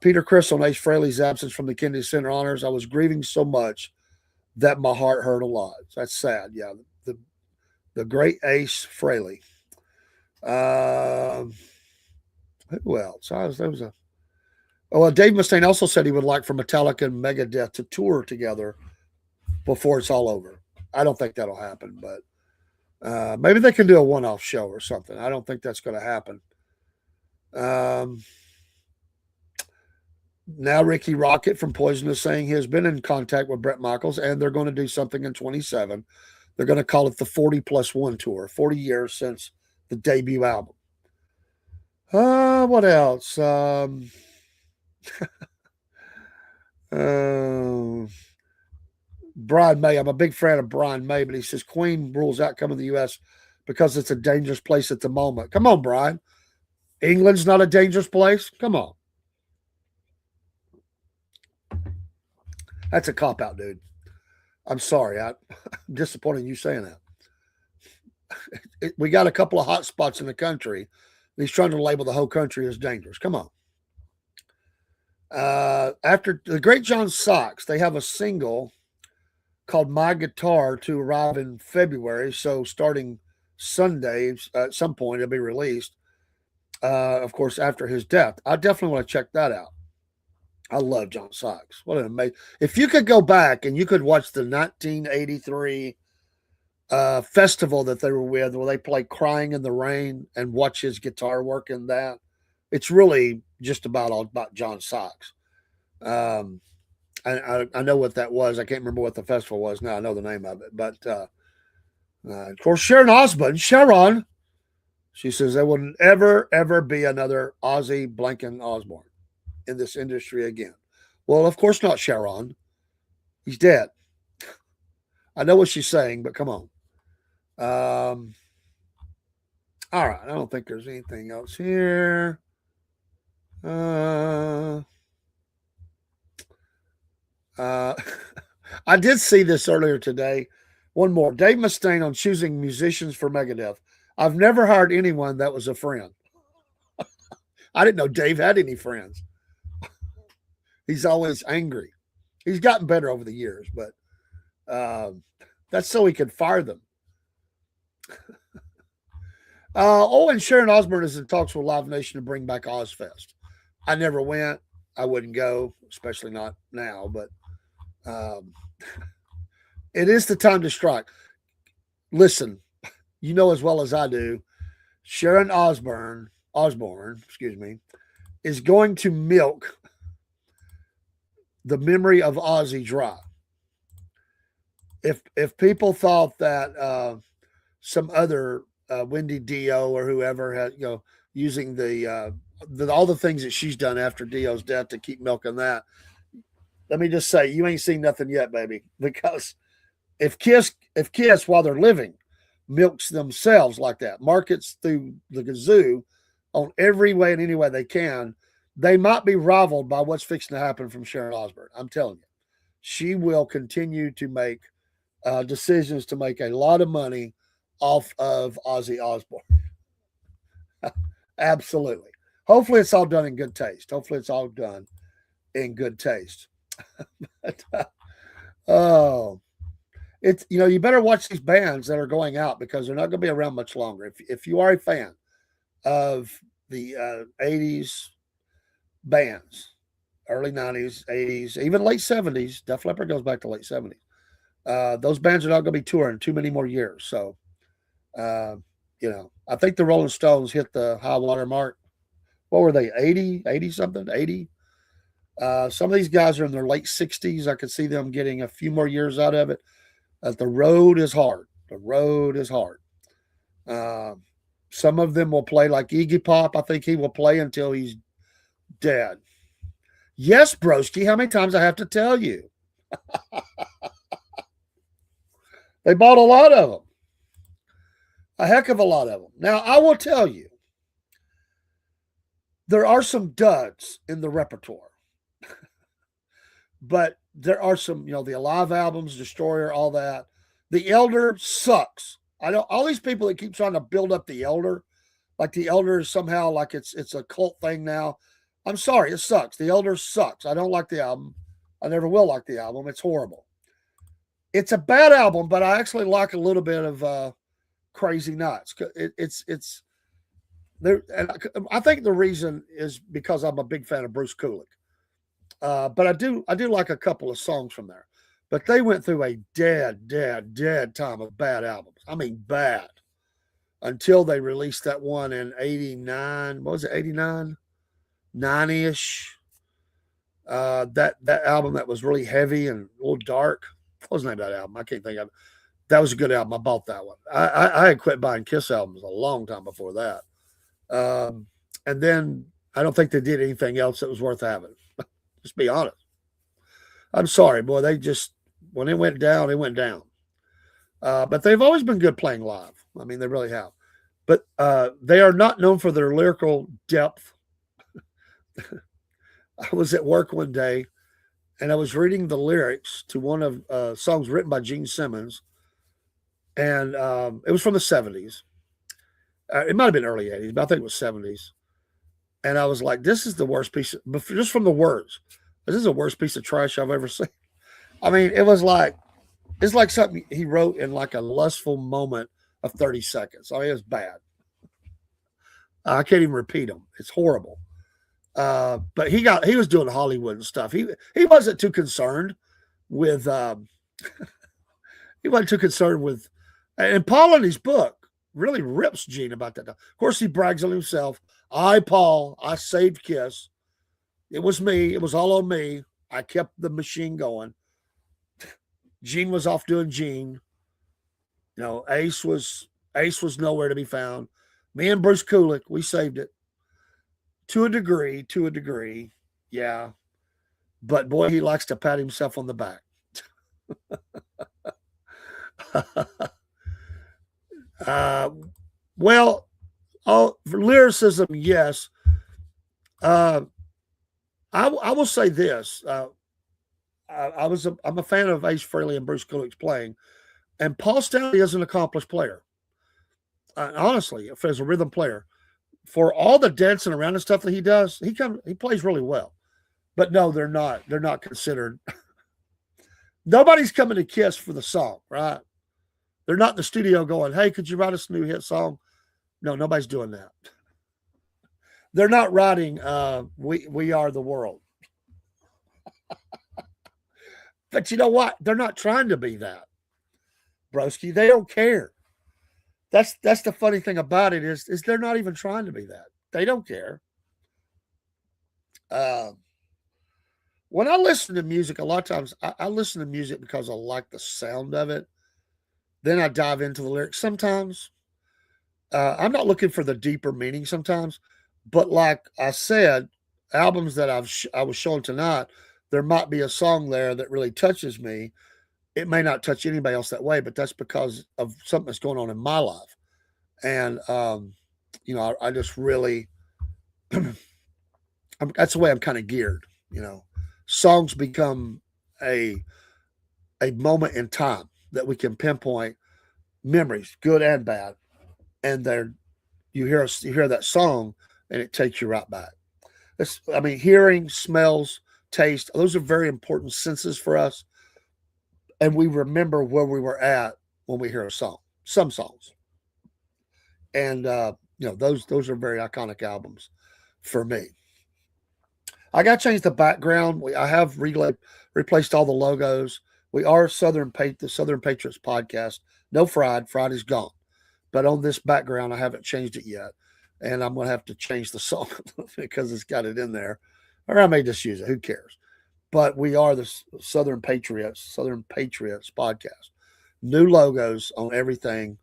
Peter Criss on Ace Frehley's absence from the Kennedy Center Honors. I was grieving so much that my heart hurt a lot. That's sad. Yeah, the great Ace Frehley. Who else? Dave Mustaine also said he would like for Metallica and Megadeth to tour together before it's all over. I don't think that'll happen, but maybe they can do a one-off show or something. I don't think that's going to happen. Now Ricky Rocket from Poison is saying he has been in contact with Bret Michaels, and they're going to do something in 27. They're going to call it the 40+1 tour, 40 years since the debut album. What else? Brian May. I'm a big fan of Brian May, but he says Queen rules out coming to the U.S. because it's a dangerous place at the moment. Come on, Brian. England's not a dangerous place? Come on. That's a cop-out, dude. I'm sorry. I'm disappointed in you saying that. We got a couple of hot spots in the country. He's trying to label the whole country as dangerous. Come on. After the Great John Sachs, they have a single called My Guitar to arrive in February. So starting Sunday, at some point, it'll be released. Of course, after his death. I definitely want to check that out. I love John Sachs. What an amazing. If you could go back and you could watch the 1983 festival that they were with, where they play Crying in the Rain, and watch his guitar work in that, it's really just all about John Sachs. I know what that was. I can't remember what the festival was now. I know the name of it. But of course, Sharon, she says there will never, ever be another Ozzy Blanken Osbourne in this industry again. Well, of course not, Sharon. He's dead. I know what she's saying, but come on. All right. I don't think there's anything else here. I did see this earlier today. One more. Dave Mustaine on choosing musicians for Megadeth. I've never hired anyone that was a friend. I didn't know Dave had any friends. He's always angry. He's gotten better over the years, but that's so he could fire them. And Sharon Osbourne is in talks with Live Nation to bring back Ozfest. I never went. I wouldn't go, especially not now, but it is the time to strike. Listen, you know as well as I do, Sharon Osbourne, is going to milk the memory of Ozzy dry. If people thought that some other Wendy Dio or whoever had, using all the things that she's done after Dio's death to keep milking that, let me just say, you ain't seen nothing yet, baby. Because if Kiss while they're living milks themselves like that, markets through the gazoo on every way and any way they can, they might be rivaled by what's fixing to happen from Sharon Osbourne. I'm telling you, she will continue to make decisions to make a lot of money off of Ozzy Osbourne. Absolutely. Hopefully it's all done in good taste. But, it's, you better watch these bands that are going out because they're not going to be around much longer. If you are a fan of the 80s bands, early 90s, 80s, even late 70s. Def Leppard goes back to late 70s. Those bands are not going to be touring too many more years. So, uh, I think the Rolling Stones hit the high water mark. What were they, 80 something, 80? Some of these guys are in their late 60s. I could see them getting a few more years out of it. The road is hard. The road is hard. Uh, some of them will play like Iggy Pop. I think he will play until he's dead. Yes, broski. How many times I have to tell you? They bought a lot of them, a heck of a lot of them. Now, I will tell you, there are some duds in the repertoire, but there are some, the Alive albums, Destroyer, all that. The Elder sucks. I know all these people that keep trying to build up the Elder, like the Elder is somehow like it's a cult thing now. I'm sorry, it sucks. The Elder sucks. I don't like the album. I never will like the album. It's horrible. It's a bad album, but I actually like a little bit of Crazy Nuts. It's there, and I think the reason is because I'm a big fan of Bruce Kulick. But I do like a couple of songs from there. But they went through a dead time of bad albums. I mean, bad until they released that one in '89. What was it? '89, 90ish. That album that was really heavy and a little dark. What was the name of that album? I can't think of it. That was a good album. I bought that one. I had quit buying Kiss albums a long time before that. And then I don't think they did anything else that was worth having. Just be honest. I'm sorry, boy. They just when it went down, it went down. But they've always been good playing live. I mean, they really have. But they are not known for their lyrical depth. I was at work one day and I was reading the lyrics to one of songs written by Gene Simmons, and it was from the '70s. It might have been early '80s, but I think it was '70s. And I was like, "This is the worst piece." Just from the words, this is the worst piece of trash I've ever seen. I mean, it's like something he wrote in like a lustful moment of 30 seconds. I mean, it was bad. I can't even repeat them. It's horrible. But he was doing Hollywood and stuff. He wasn't too concerned with he wasn't too concerned with, and Paul in his book really rips Gene about that. Of course, he brags on himself. Paul, I saved Kiss. It was me. It was all on me. I kept the machine going. Gene was off doing Gene. Ace was nowhere to be found. Me and Bruce Kulick, we saved it to a degree. To a degree, yeah. But boy, he likes to pat himself on the back. uh, well, for lyricism, yes. I will say this. I'm a fan of Ace Frehley and Bruce Kulick's playing, and Paul Stanley is an accomplished player. Honestly, as a rhythm player, for all the dancing around and stuff that he does, he plays really well. But no, they're not. They're not considered. Nobody's coming to Kiss for the song, right? They're not in the studio going, "Hey, could you write us a new hit song?" No, nobody's doing that. They're not writing "We Are the World." But you know what? They're not trying to be that, broski. They don't care. That's the funny thing about it is they're not even trying to be that. They don't care. Uh, when I listen to music, a lot of times I listen to music because I like the sound of it. Then I dive into the lyrics. Sometimes I'm not looking for the deeper meaning. Sometimes, but like I said, albums that I was showing tonight, there might be a song there that really touches me. It may not touch anybody else that way, but that's because of something that's going on in my life. And I just really, that's the way I'm kind of geared. Songs become a moment in time that we can pinpoint memories, good and bad, and you hear that song and it takes you right back. Hearing, smells, taste, those are very important senses for us, and we remember where we were at when we hear a song. Some songs, and those are very iconic albums for me. I got to change the background. I have replaced all the logos. We are the Southern Patriots podcast. No Fried. Fried is gone. But on this background, I haven't changed it yet. And I'm going to have to change the song because it's got it in there. Or I may just use it. Who cares? But we are the Southern Patriots podcast. New logos on everything,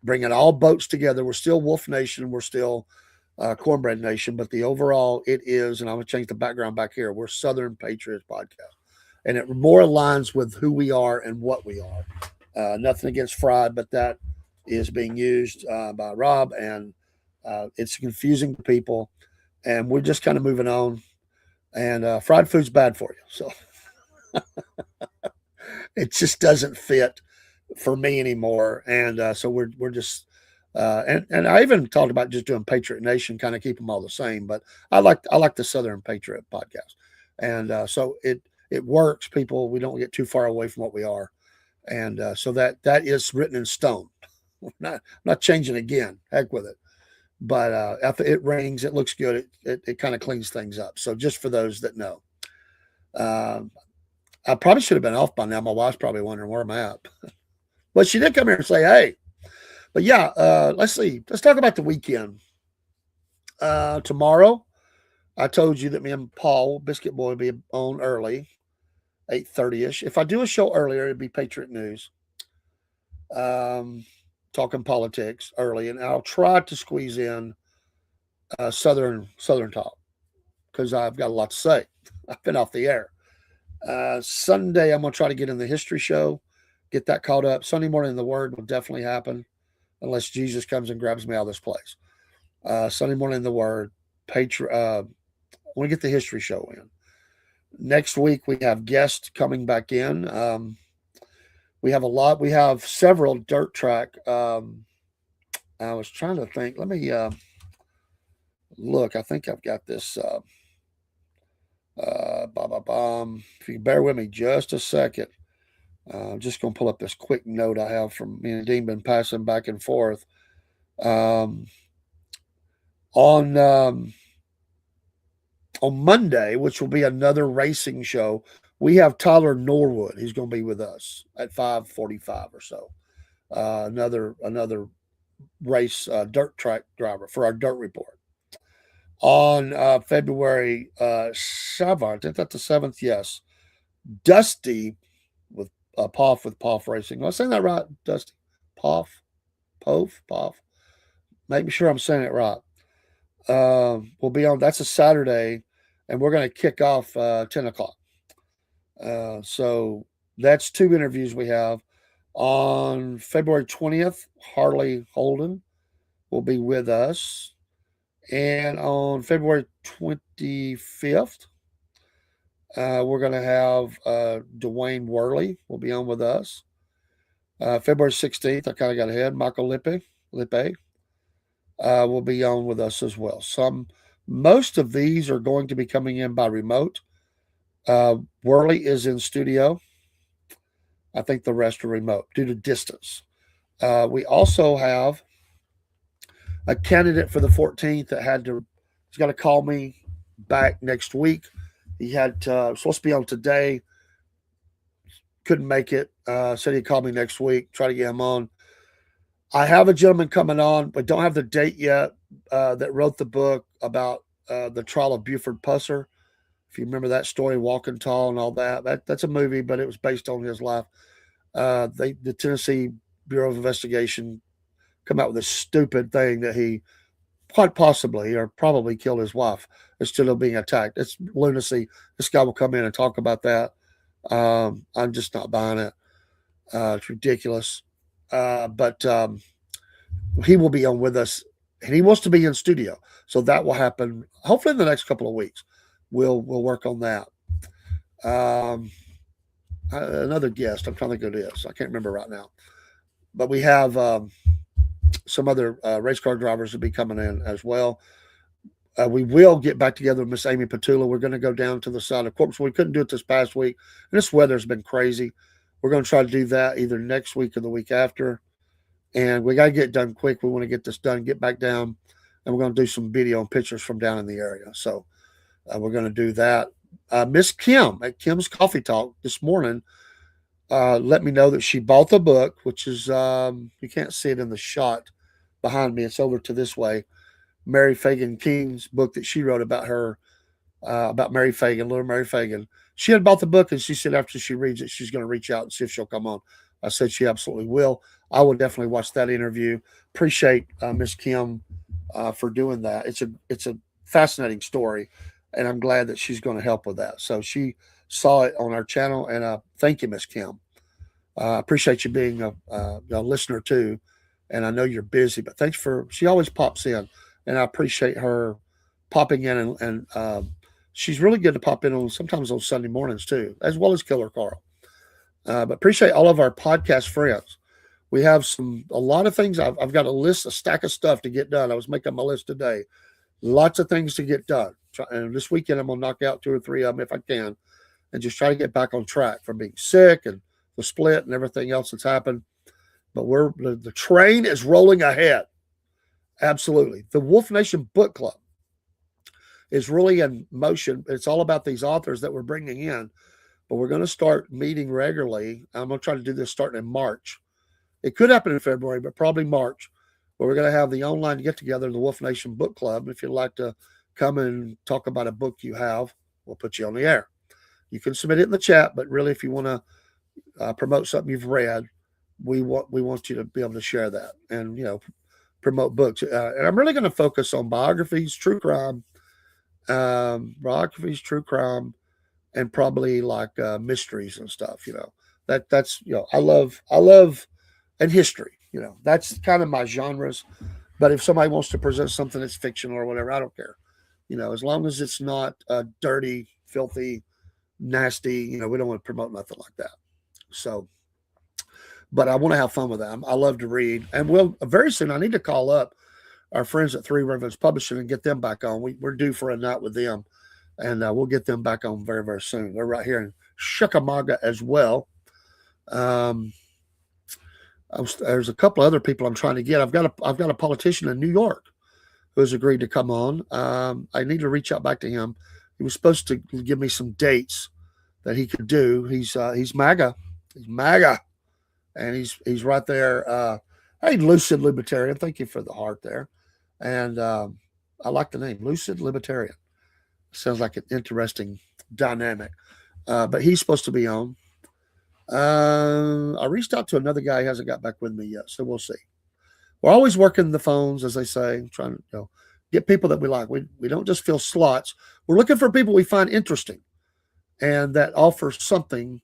bringing all boats together. We're still Wolf Nation. We're still Cornbread Nation. But the overall, it is, and I'm going to change the background back here. We're Southern Patriots podcast. And it more aligns with who we are and what we are. Nothing against Fried, but that is being used by Rob, and it's confusing to people. And we're just kind of moving on. And fried food's bad for you. So it just doesn't fit for me anymore. And so we're just and I even talked about just doing Patriot Nation, kind of keep them all the same. But I like the Southern Patriot podcast, and so it works. People, we don't get too far away from what we are, and so that is written in stone. Not changing again. Heck with it. But if it rings, it looks good. It kind of cleans things up. So just for those that know, I probably should have been off by now. My wife's probably wondering where I'm at. But she did come here and say, hey. But yeah, let's see. Let's talk about the weekend. Tomorrow, I told you that me and Paul, Biscuit Boy, will be on early, 8:30ish. If I do a show earlier, it'd be Patriot News. Talking politics early, and I'll try to squeeze in Southern talk because I've got a lot to say. I've been off the air. Sunday, I'm going to try to get in the history show, get that caught up. Sunday morning, the Word will definitely happen unless Jesus comes and grabs me out of this place. Sunday morning, the Word. I want to get the history show in. Next week, we have guests coming back in. We have a lot. We have several dirt track. I was trying to think. Let me look. I think I've got this. If you bear with me just a second, I'm just going to pull up this quick note I have from me and Dean been passing back and forth. On Monday, which will be another racing show, we have Tyler Norwood. He's going to be with us at 5:45 or so. Another race dirt track driver for our dirt report. On February 7th, is that the 7th? Yes. Dusty with Poff Racing. Am I saying that right, Dusty? Poff? Make sure I'm saying it right. We'll be on, that's a Saturday, and we're going to kick off 10 o'clock. So that's two interviews we have. On February 20th, Harley Holden will be with us. And on February 25th, we're going to have Dwayne Worley will be on with us. February 16th, I kind of got ahead. Michael Lippe will be on with us as well. Most of these are going to be coming in by remote. Worley is in studio. I think the rest are remote due to distance. We also have a candidate for the 14th that he's got to call me back next week. He had supposed to be on today, couldn't make it. Said he'd call me next week, try to get him on. I have a gentleman coming on, but don't have the date yet, that wrote the book about the trial of Buford Pusser. If you remember that story, Walking Tall and all that. That's a movie, but it was based on his life. The Tennessee Bureau of Investigation come out with this stupid thing that he quite possibly or probably killed his wife instead of being attacked. It's lunacy. This guy will come in and talk about that. I'm just not buying it. It's ridiculous. But he will be on with us, and he wants to be in studio. So that will happen hopefully in the next couple of weeks. We'll work on that. Another guest, I'm trying to think who it is. I can't remember right now. But we have some other race car drivers will be coming in as well. We will get back together with Miss Amy Petula. We're going to go down to the side of Corpus. We couldn't do it this past week, and this weather's been crazy. We're going to try to do that either next week or the week after. And we got to get it done quick. We want to get this done, get back down, and we're going to do some video and pictures from down in the area. So We're going to do that. Miss Kim at Kim's Coffee Talk this morning let me know that she bought the book, which is, you can't see it in the shot behind me. It's over to this way. Mary Fagan King's book that she wrote about Mary Fagan, little Mary Fagan. She had bought the book, and she said after she reads it, she's going to reach out and see if she'll come on. I said she absolutely will. I will definitely watch that interview. Appreciate Miss Kim for doing that. It's a fascinating story, and I'm glad that she's going to help with that. So she saw it on our channel, and thank you, Miss Kim. Appreciate you being a listener too, and I know you're busy, but thanks for. She always pops in, and I appreciate her popping in, and she's really good to pop in on sometimes on Sunday mornings too, as well as Killer Carl. But appreciate all of our podcast friends. We have a lot of things. I've got a stack of stuff to get done. I was making my list today. Lots of things to get done. And this weekend, I'm going to knock out 2 or 3 of them if I can and just try to get back on track from being sick and the split and everything else that's happened. But the train is rolling ahead. Absolutely. The Wolf Nation Book Club is really in motion. It's all about these authors that we're bringing in, but we're going to start meeting regularly. I'm going to try to do this starting in March. It could happen in February, but probably March, where we're going to have the online get together, the Wolf Nation Book Club. If you'd like to come and talk about a book you have, we'll put you on the air. You can submit it in the chat, but really, if you want to promote something you've read, we want you to be able to share that and promote books. And I'm really going to focus on biographies, true crime, and probably like mysteries and stuff. That's I love and history. That's kind of my genres. But if somebody wants to present something that's fictional or whatever, I don't care. As long as it's not dirty, filthy, nasty. We don't want to promote nothing like that. So, but I want to have fun with that. I love to read, and very soon I need to call up our friends at Three Rivers Publishing and get them back on. We're due for a night with them, and we'll get them back on very, very soon. They're right here in Chickamauga as well. There's a couple other people I'm trying to get. I've got a politician in New York who has agreed to come on. I need to reach out back to him. He was supposed to give me some dates that he could do. He's MAGA. He's MAGA, and he's right there. Hey, Lucid Libertarian. Thank you for the heart there. And I like the name, Lucid Libertarian. Sounds like an interesting dynamic. But he's supposed to be on. I reached out to another guy. He hasn't got back with me yet, so we'll see. We're always working the phones, as they say, trying to get people that we like. We don't just fill slots. We're looking for people we find interesting and that offer something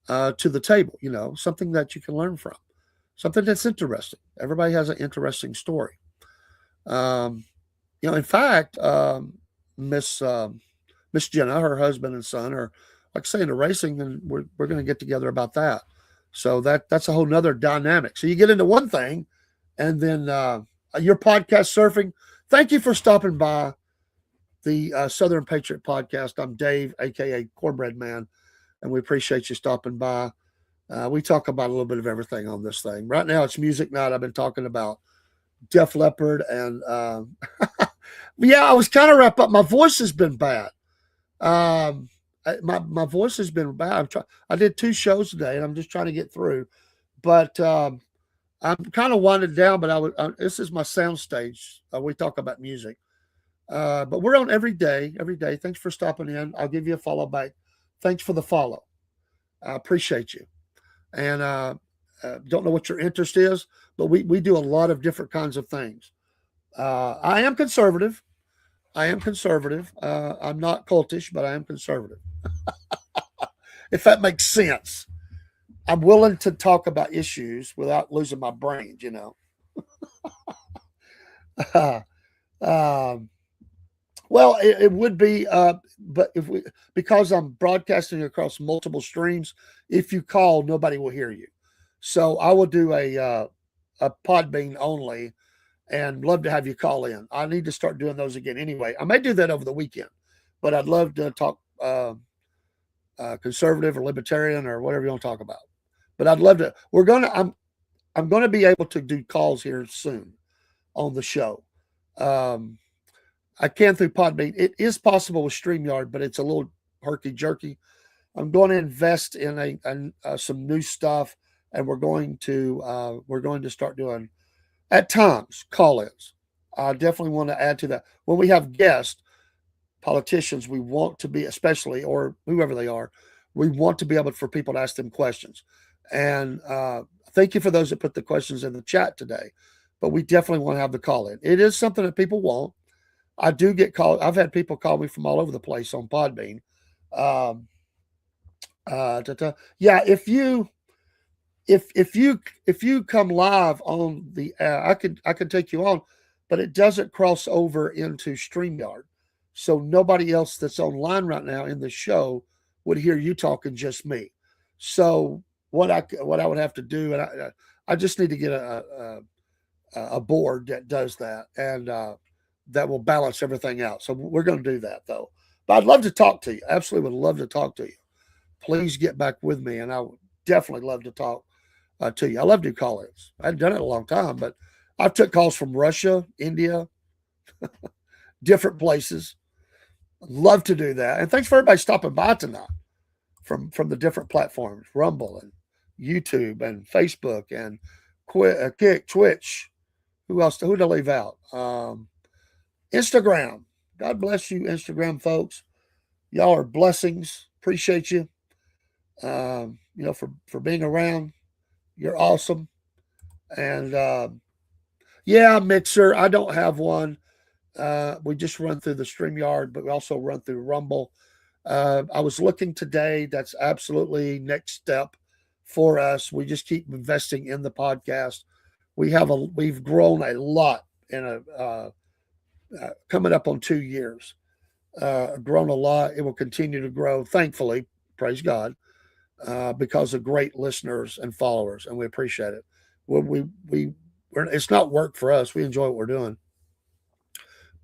to the table, something that you can learn from, something that's interesting. Everybody has an interesting story. In fact, Miss Jenna, her husband and son are, like I say, into racing, and we're going to get together about that. So that's a whole nother dynamic. So you get into one thing, and then your podcast surfing. Thank you for stopping by the Southern Patriot Podcast. I'm Dave, aka Cornbread Man, and we appreciate you stopping by. We talk about a little bit of everything on this thing. Right now, it's music night. I've been talking about Def Leppard, and yeah, I was kind of wrapped up. My voice has been bad. My voice has been bad. I did 2 shows today, and I'm just trying to get through. But I'm kind of winding down. But this is my sound stage. We talk about music, but we're on every day. Every day. Thanks for stopping in. I'll give you a follow back. Thanks for the follow. I appreciate you. And don't know what your interest is, but we do a lot of different kinds of things. I am conservative. I'm not cultish, but I am conservative. If that makes sense. I'm willing to talk about issues without losing my brains, Well, it would be, but because I'm broadcasting across multiple streams, if you call, nobody will hear you. So I will do a Podbean only, and love to have you call in. I need to start doing those again anyway. I may do that over the weekend, but I'd love to talk conservative or libertarian or whatever you want to talk about. But I'd love to. I'm going to be able to do calls here soon on the show. I can through Podbean. It is possible with StreamYard, but it's a little herky jerky. I'm going to invest in some new stuff, and we're going to start doing at times call-ins. I definitely want to add to that when we have guests, politicians. We want to be, especially or whoever they are, we want to be able for people to ask them questions. And thank you for those that put the questions in the chat today. But we definitely want to have the call-in. It is something that people want. I do get called. I've had people call me from all over the place on Podbean. Um, yeah, if you come live on the I could take you on, but it doesn't cross over into StreamYard, so nobody else that's online right now in the show would hear you talking, just me. So what I would have to do, and I just need to get a board that does that, and that will balance everything out. So we're going to do that though. But I'd love to talk to you. Absolutely would love to talk to you. Please get back with me, and I would definitely love to talk to you. I love to do call-ins. I hadn't done it in a long time, but I've took calls from Russia, India, different places. Love to do that. And thanks for everybody stopping by tonight from the different platforms, Rumble and YouTube and Facebook and Kick, Twitch. Who else? Who to leave out? Instagram. God bless you, Instagram folks. Y'all are blessings. Appreciate you. For being around. You're awesome. And yeah, Mixer. I don't have one. We just run through the StreamYard, but we also run through Rumble. I was looking today. That's absolutely next step for us. We just keep investing in the podcast. We've grown a lot in coming up on 2 years. Grown a lot. It will continue to grow. Thankfully, praise God. Because of great listeners and followers, and we appreciate it. It's not work for us. We enjoy what we're doing,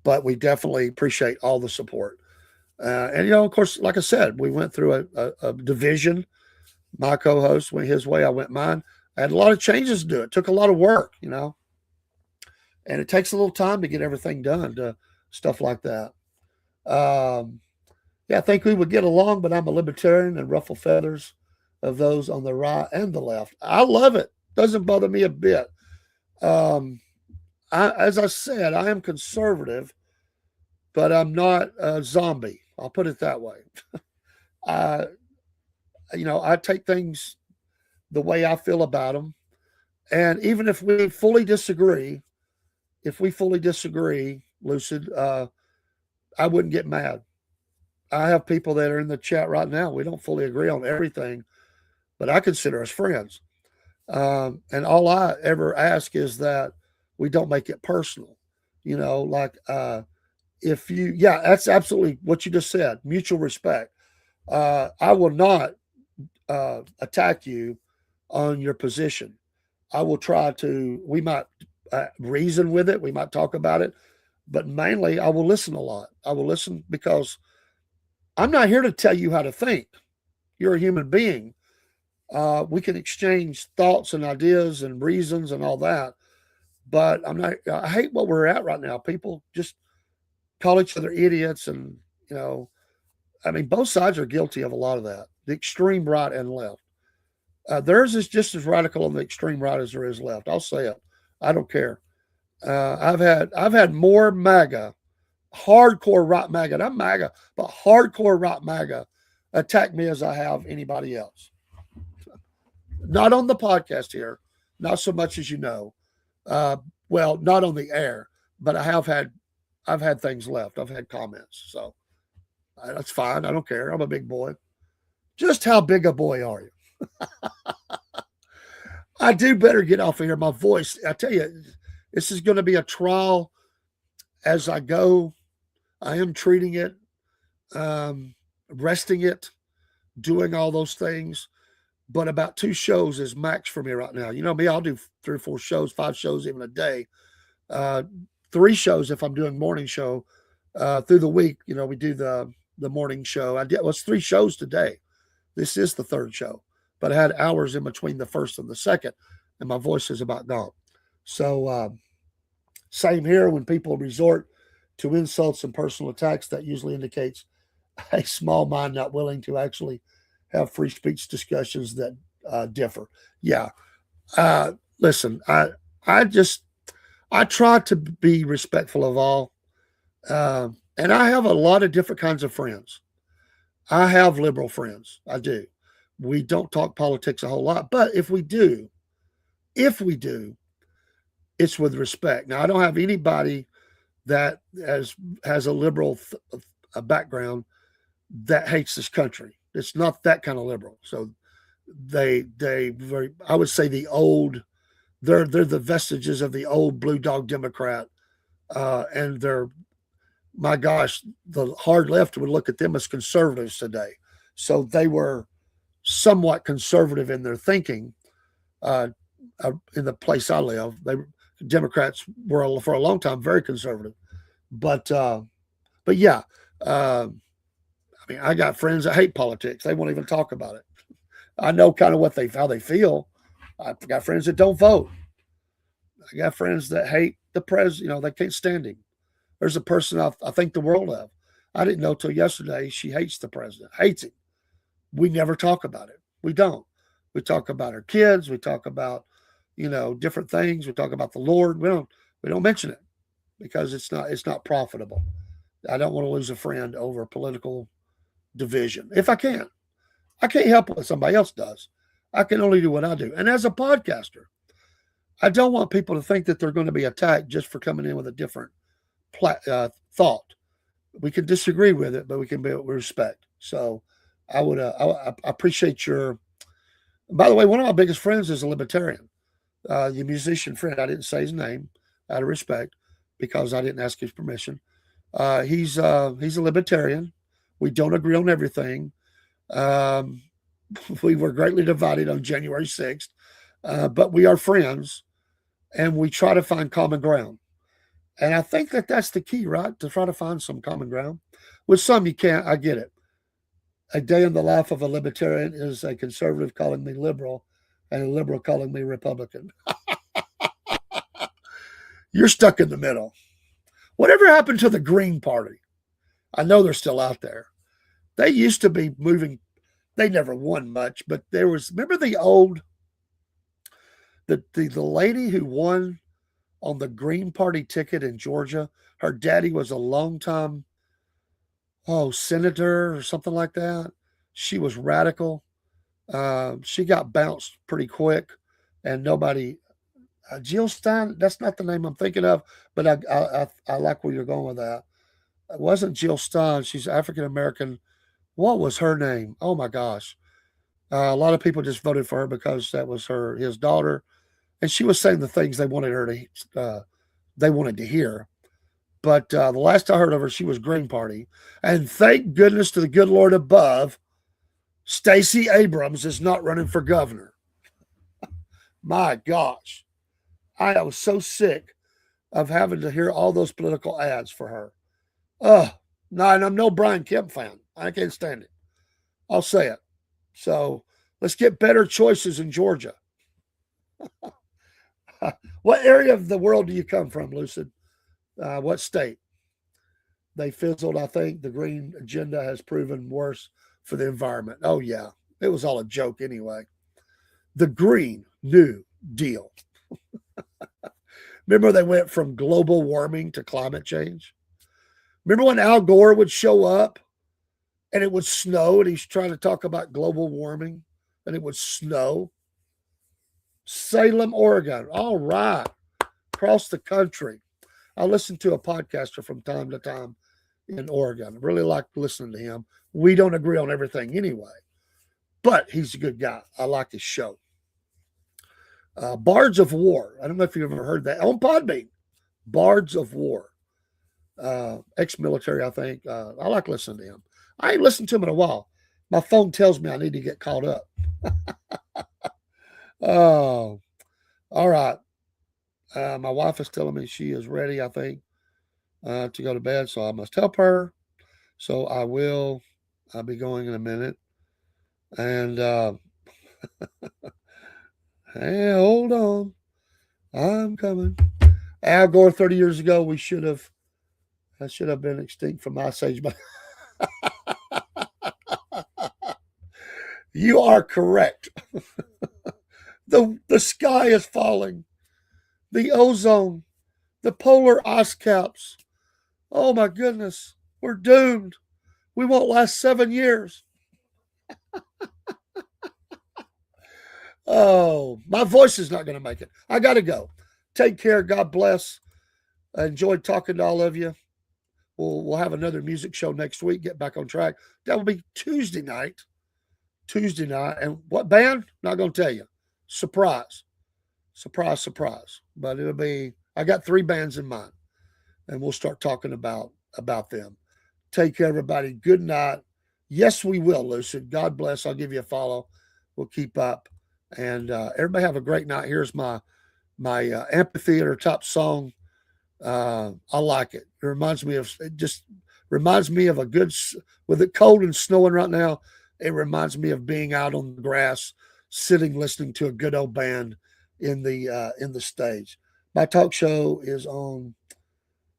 but we definitely appreciate all the support. And of course, like I said, we went through a division. My co-host went his way, I went mine. I had a lot of changes to do. It took a lot of work, and it takes a little time to get everything done, to stuff like that. Yeah, I think we would get along, but I'm a libertarian and ruffle feathers of those on the right and the left. I love it. Doesn't bother me a bit. As I said, I am conservative, but I'm not a zombie. I'll put it that way. I take things the way I feel about them. And even if we fully disagree, Lucid, I wouldn't get mad. I have people that are in the chat right now. We don't fully agree on everything, but I consider us friends. And all I ever ask is that we don't make it personal. That's absolutely what you just said. Mutual respect. I will not attack you on your position. I will try to, we might reason with it. We might talk about it, but mainly I will listen a lot. I will listen because I'm not here to tell you how to think. You're a human being. We can exchange thoughts and ideas and reasons and all that, but I hate what we're at right now. People just call each other idiots. And, both sides are guilty of a lot of that. The extreme right and left. Theirs is just as radical on the extreme right as there is left. I'll say it. I don't care. I've had more MAGA, hardcore right MAGA, not MAGA, but hardcore right MAGA attack me as I have anybody else. Not on the podcast here, not so much as not on the air, but I've had things left. I've had comments, so that's fine. I don't care. I'm a big boy. Just how big a boy are you? I do better get off of here. My voice, I tell you, this is going to be a trial as I go. I am treating it, resting it, doing all those things. But about 2 shows is max for me right now. You know me, I'll do 3 or 4 shows, 5 shows even a day. 3 shows if I'm doing morning show. Through the week, we do the morning show. It's 3 shows today. This is the 3rd show. But I had hours in between the 1st and the 2nd, and my voice is about gone. So same here when people resort to insults and personal attacks, that usually indicates a small mind not willing to actually have free speech discussions that differ. Yeah. Listen, I just I try to be respectful of all, and I have a lot of different kinds of friends. I have liberal friends. I do. We don't talk politics a whole lot, but if we do, it's with respect. Now, I don't have anybody that has a liberal a background that hates this country. It's not that kind of liberal. So they very, I would say the old, they're the vestiges of the old blue dog Democrat, and they're, my gosh, the hard left would look at them as conservatives today. So they were somewhat conservative in their thinking. In the place I live, Democrats were for a long time very conservative, but yeah, I mean, I got friends that hate politics. They won't even talk about it. I know kind of how they feel. I've got friends that don't vote. I got friends that hate the president. You know, they can't stand him. There's a person I think the world of. I didn't know till yesterday she hates the president, hates him. We never talk about it. We don't. We talk about our kids. We talk about, different things. We talk about the Lord. We don't mention it because it's not profitable. I don't want to lose a friend over political division. If I can, I can't help what somebody else does. I can only do what I do. And as a podcaster, I don't want people to think that they're going to be attacked just for coming in with a different thought. We can disagree with it, but we can be with respect. So I would I appreciate your. By the way, one of my biggest friends is a libertarian. The musician friend. I didn't say his name out of respect because I didn't ask his permission. He's a libertarian. We don't agree on everything. We were greatly divided on January 6th, but we are friends, and we try to find common ground. And I think that that's the key, right? To try to find some common ground. With some, you can't. I get it. A day in the life of a libertarian is a conservative calling me liberal and a liberal calling me Republican. You're stuck in the middle. Whatever happened to the Green Party? I know they're still out there. They used to be moving. They never won much, but there was, remember the lady who won on the Green Party ticket in Georgia? Her daddy was a longtime senator or something like that. She was radical. She got bounced pretty quick, and nobody. Jill Stein. That's not the name I'm thinking of, but I like where you're going with that. It wasn't Jill Stein. She's African American. What was her name? Oh my gosh! A lot of people just voted for her because that was his daughter, and she was saying the things they wanted her to. They wanted to hear. But the last I heard of her, she was Green Party. And thank goodness to the good Lord above, Stacey Abrams is not running for governor. My gosh. I was so sick of having to hear all those political ads for her. No, and I'm no Brian Kemp fan. I can't stand it. I'll say it. So let's get better choices in Georgia. What area of the world do you come from, Lucid? What state? They fizzled, I think. The green agenda has proven worse for the environment. Oh, yeah. It was all a joke anyway. The Green New Deal. Remember they went from global warming to climate change? Remember when Al Gore would show up and it would snow and he's trying to talk about global warming and it would snow? Salem, Oregon. All right. Across the country. I listen to a podcaster from time to time in Oregon. I really like listening to him. We don't agree on everything anyway, but he's a good guy. I like his show. Bards of War. I don't know if you've ever heard that. On Podbean. Bards of War. Ex-military, I think. I like listening to him. I ain't listened to him in a while. My phone tells me I need to get caught up. Oh, all right. My wife is telling me she is ready, I think, to go to bed, so I must help her. So I will. I'll be going in a minute. And hey, hold on. I'm coming. Al Gore, 30 years ago, we should have That should have been extinct from Ice Age, but you are correct. The sky is falling. The ozone, the polar ice caps. Oh my goodness, we're doomed. We won't last 7 years. Oh, my voice is not going to make it. I got to go. Take care. God bless. I enjoyed talking to all of you. We'll have another music show next week. Get back on track. That will be Tuesday night. Tuesday night. And what band? Not going to tell you. Surprise. Surprise, surprise. But it'll be, I got 3 bands in mind. And we'll start talking about them. Take care, everybody. Good night. Yes, we will, Lucid. God bless. I'll give you a follow. We'll keep up. And everybody have a great night. Here's my amphitheater top song. I like it. It reminds me of a good, with it cold and snowing right now. It reminds me of being out on the grass, sitting, listening to a good old band in the stage. My talk show is on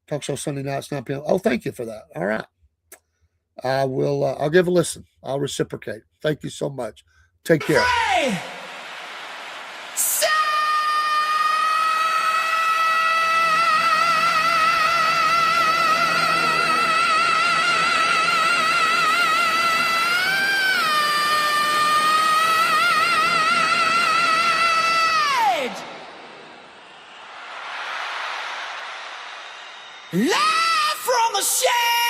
talk show Sunday nights, 9 p.m. Oh, thank you for that. All right. I will, I'll give a listen. I'll reciprocate. Thank you so much. Take care. Hey! Live from the shade.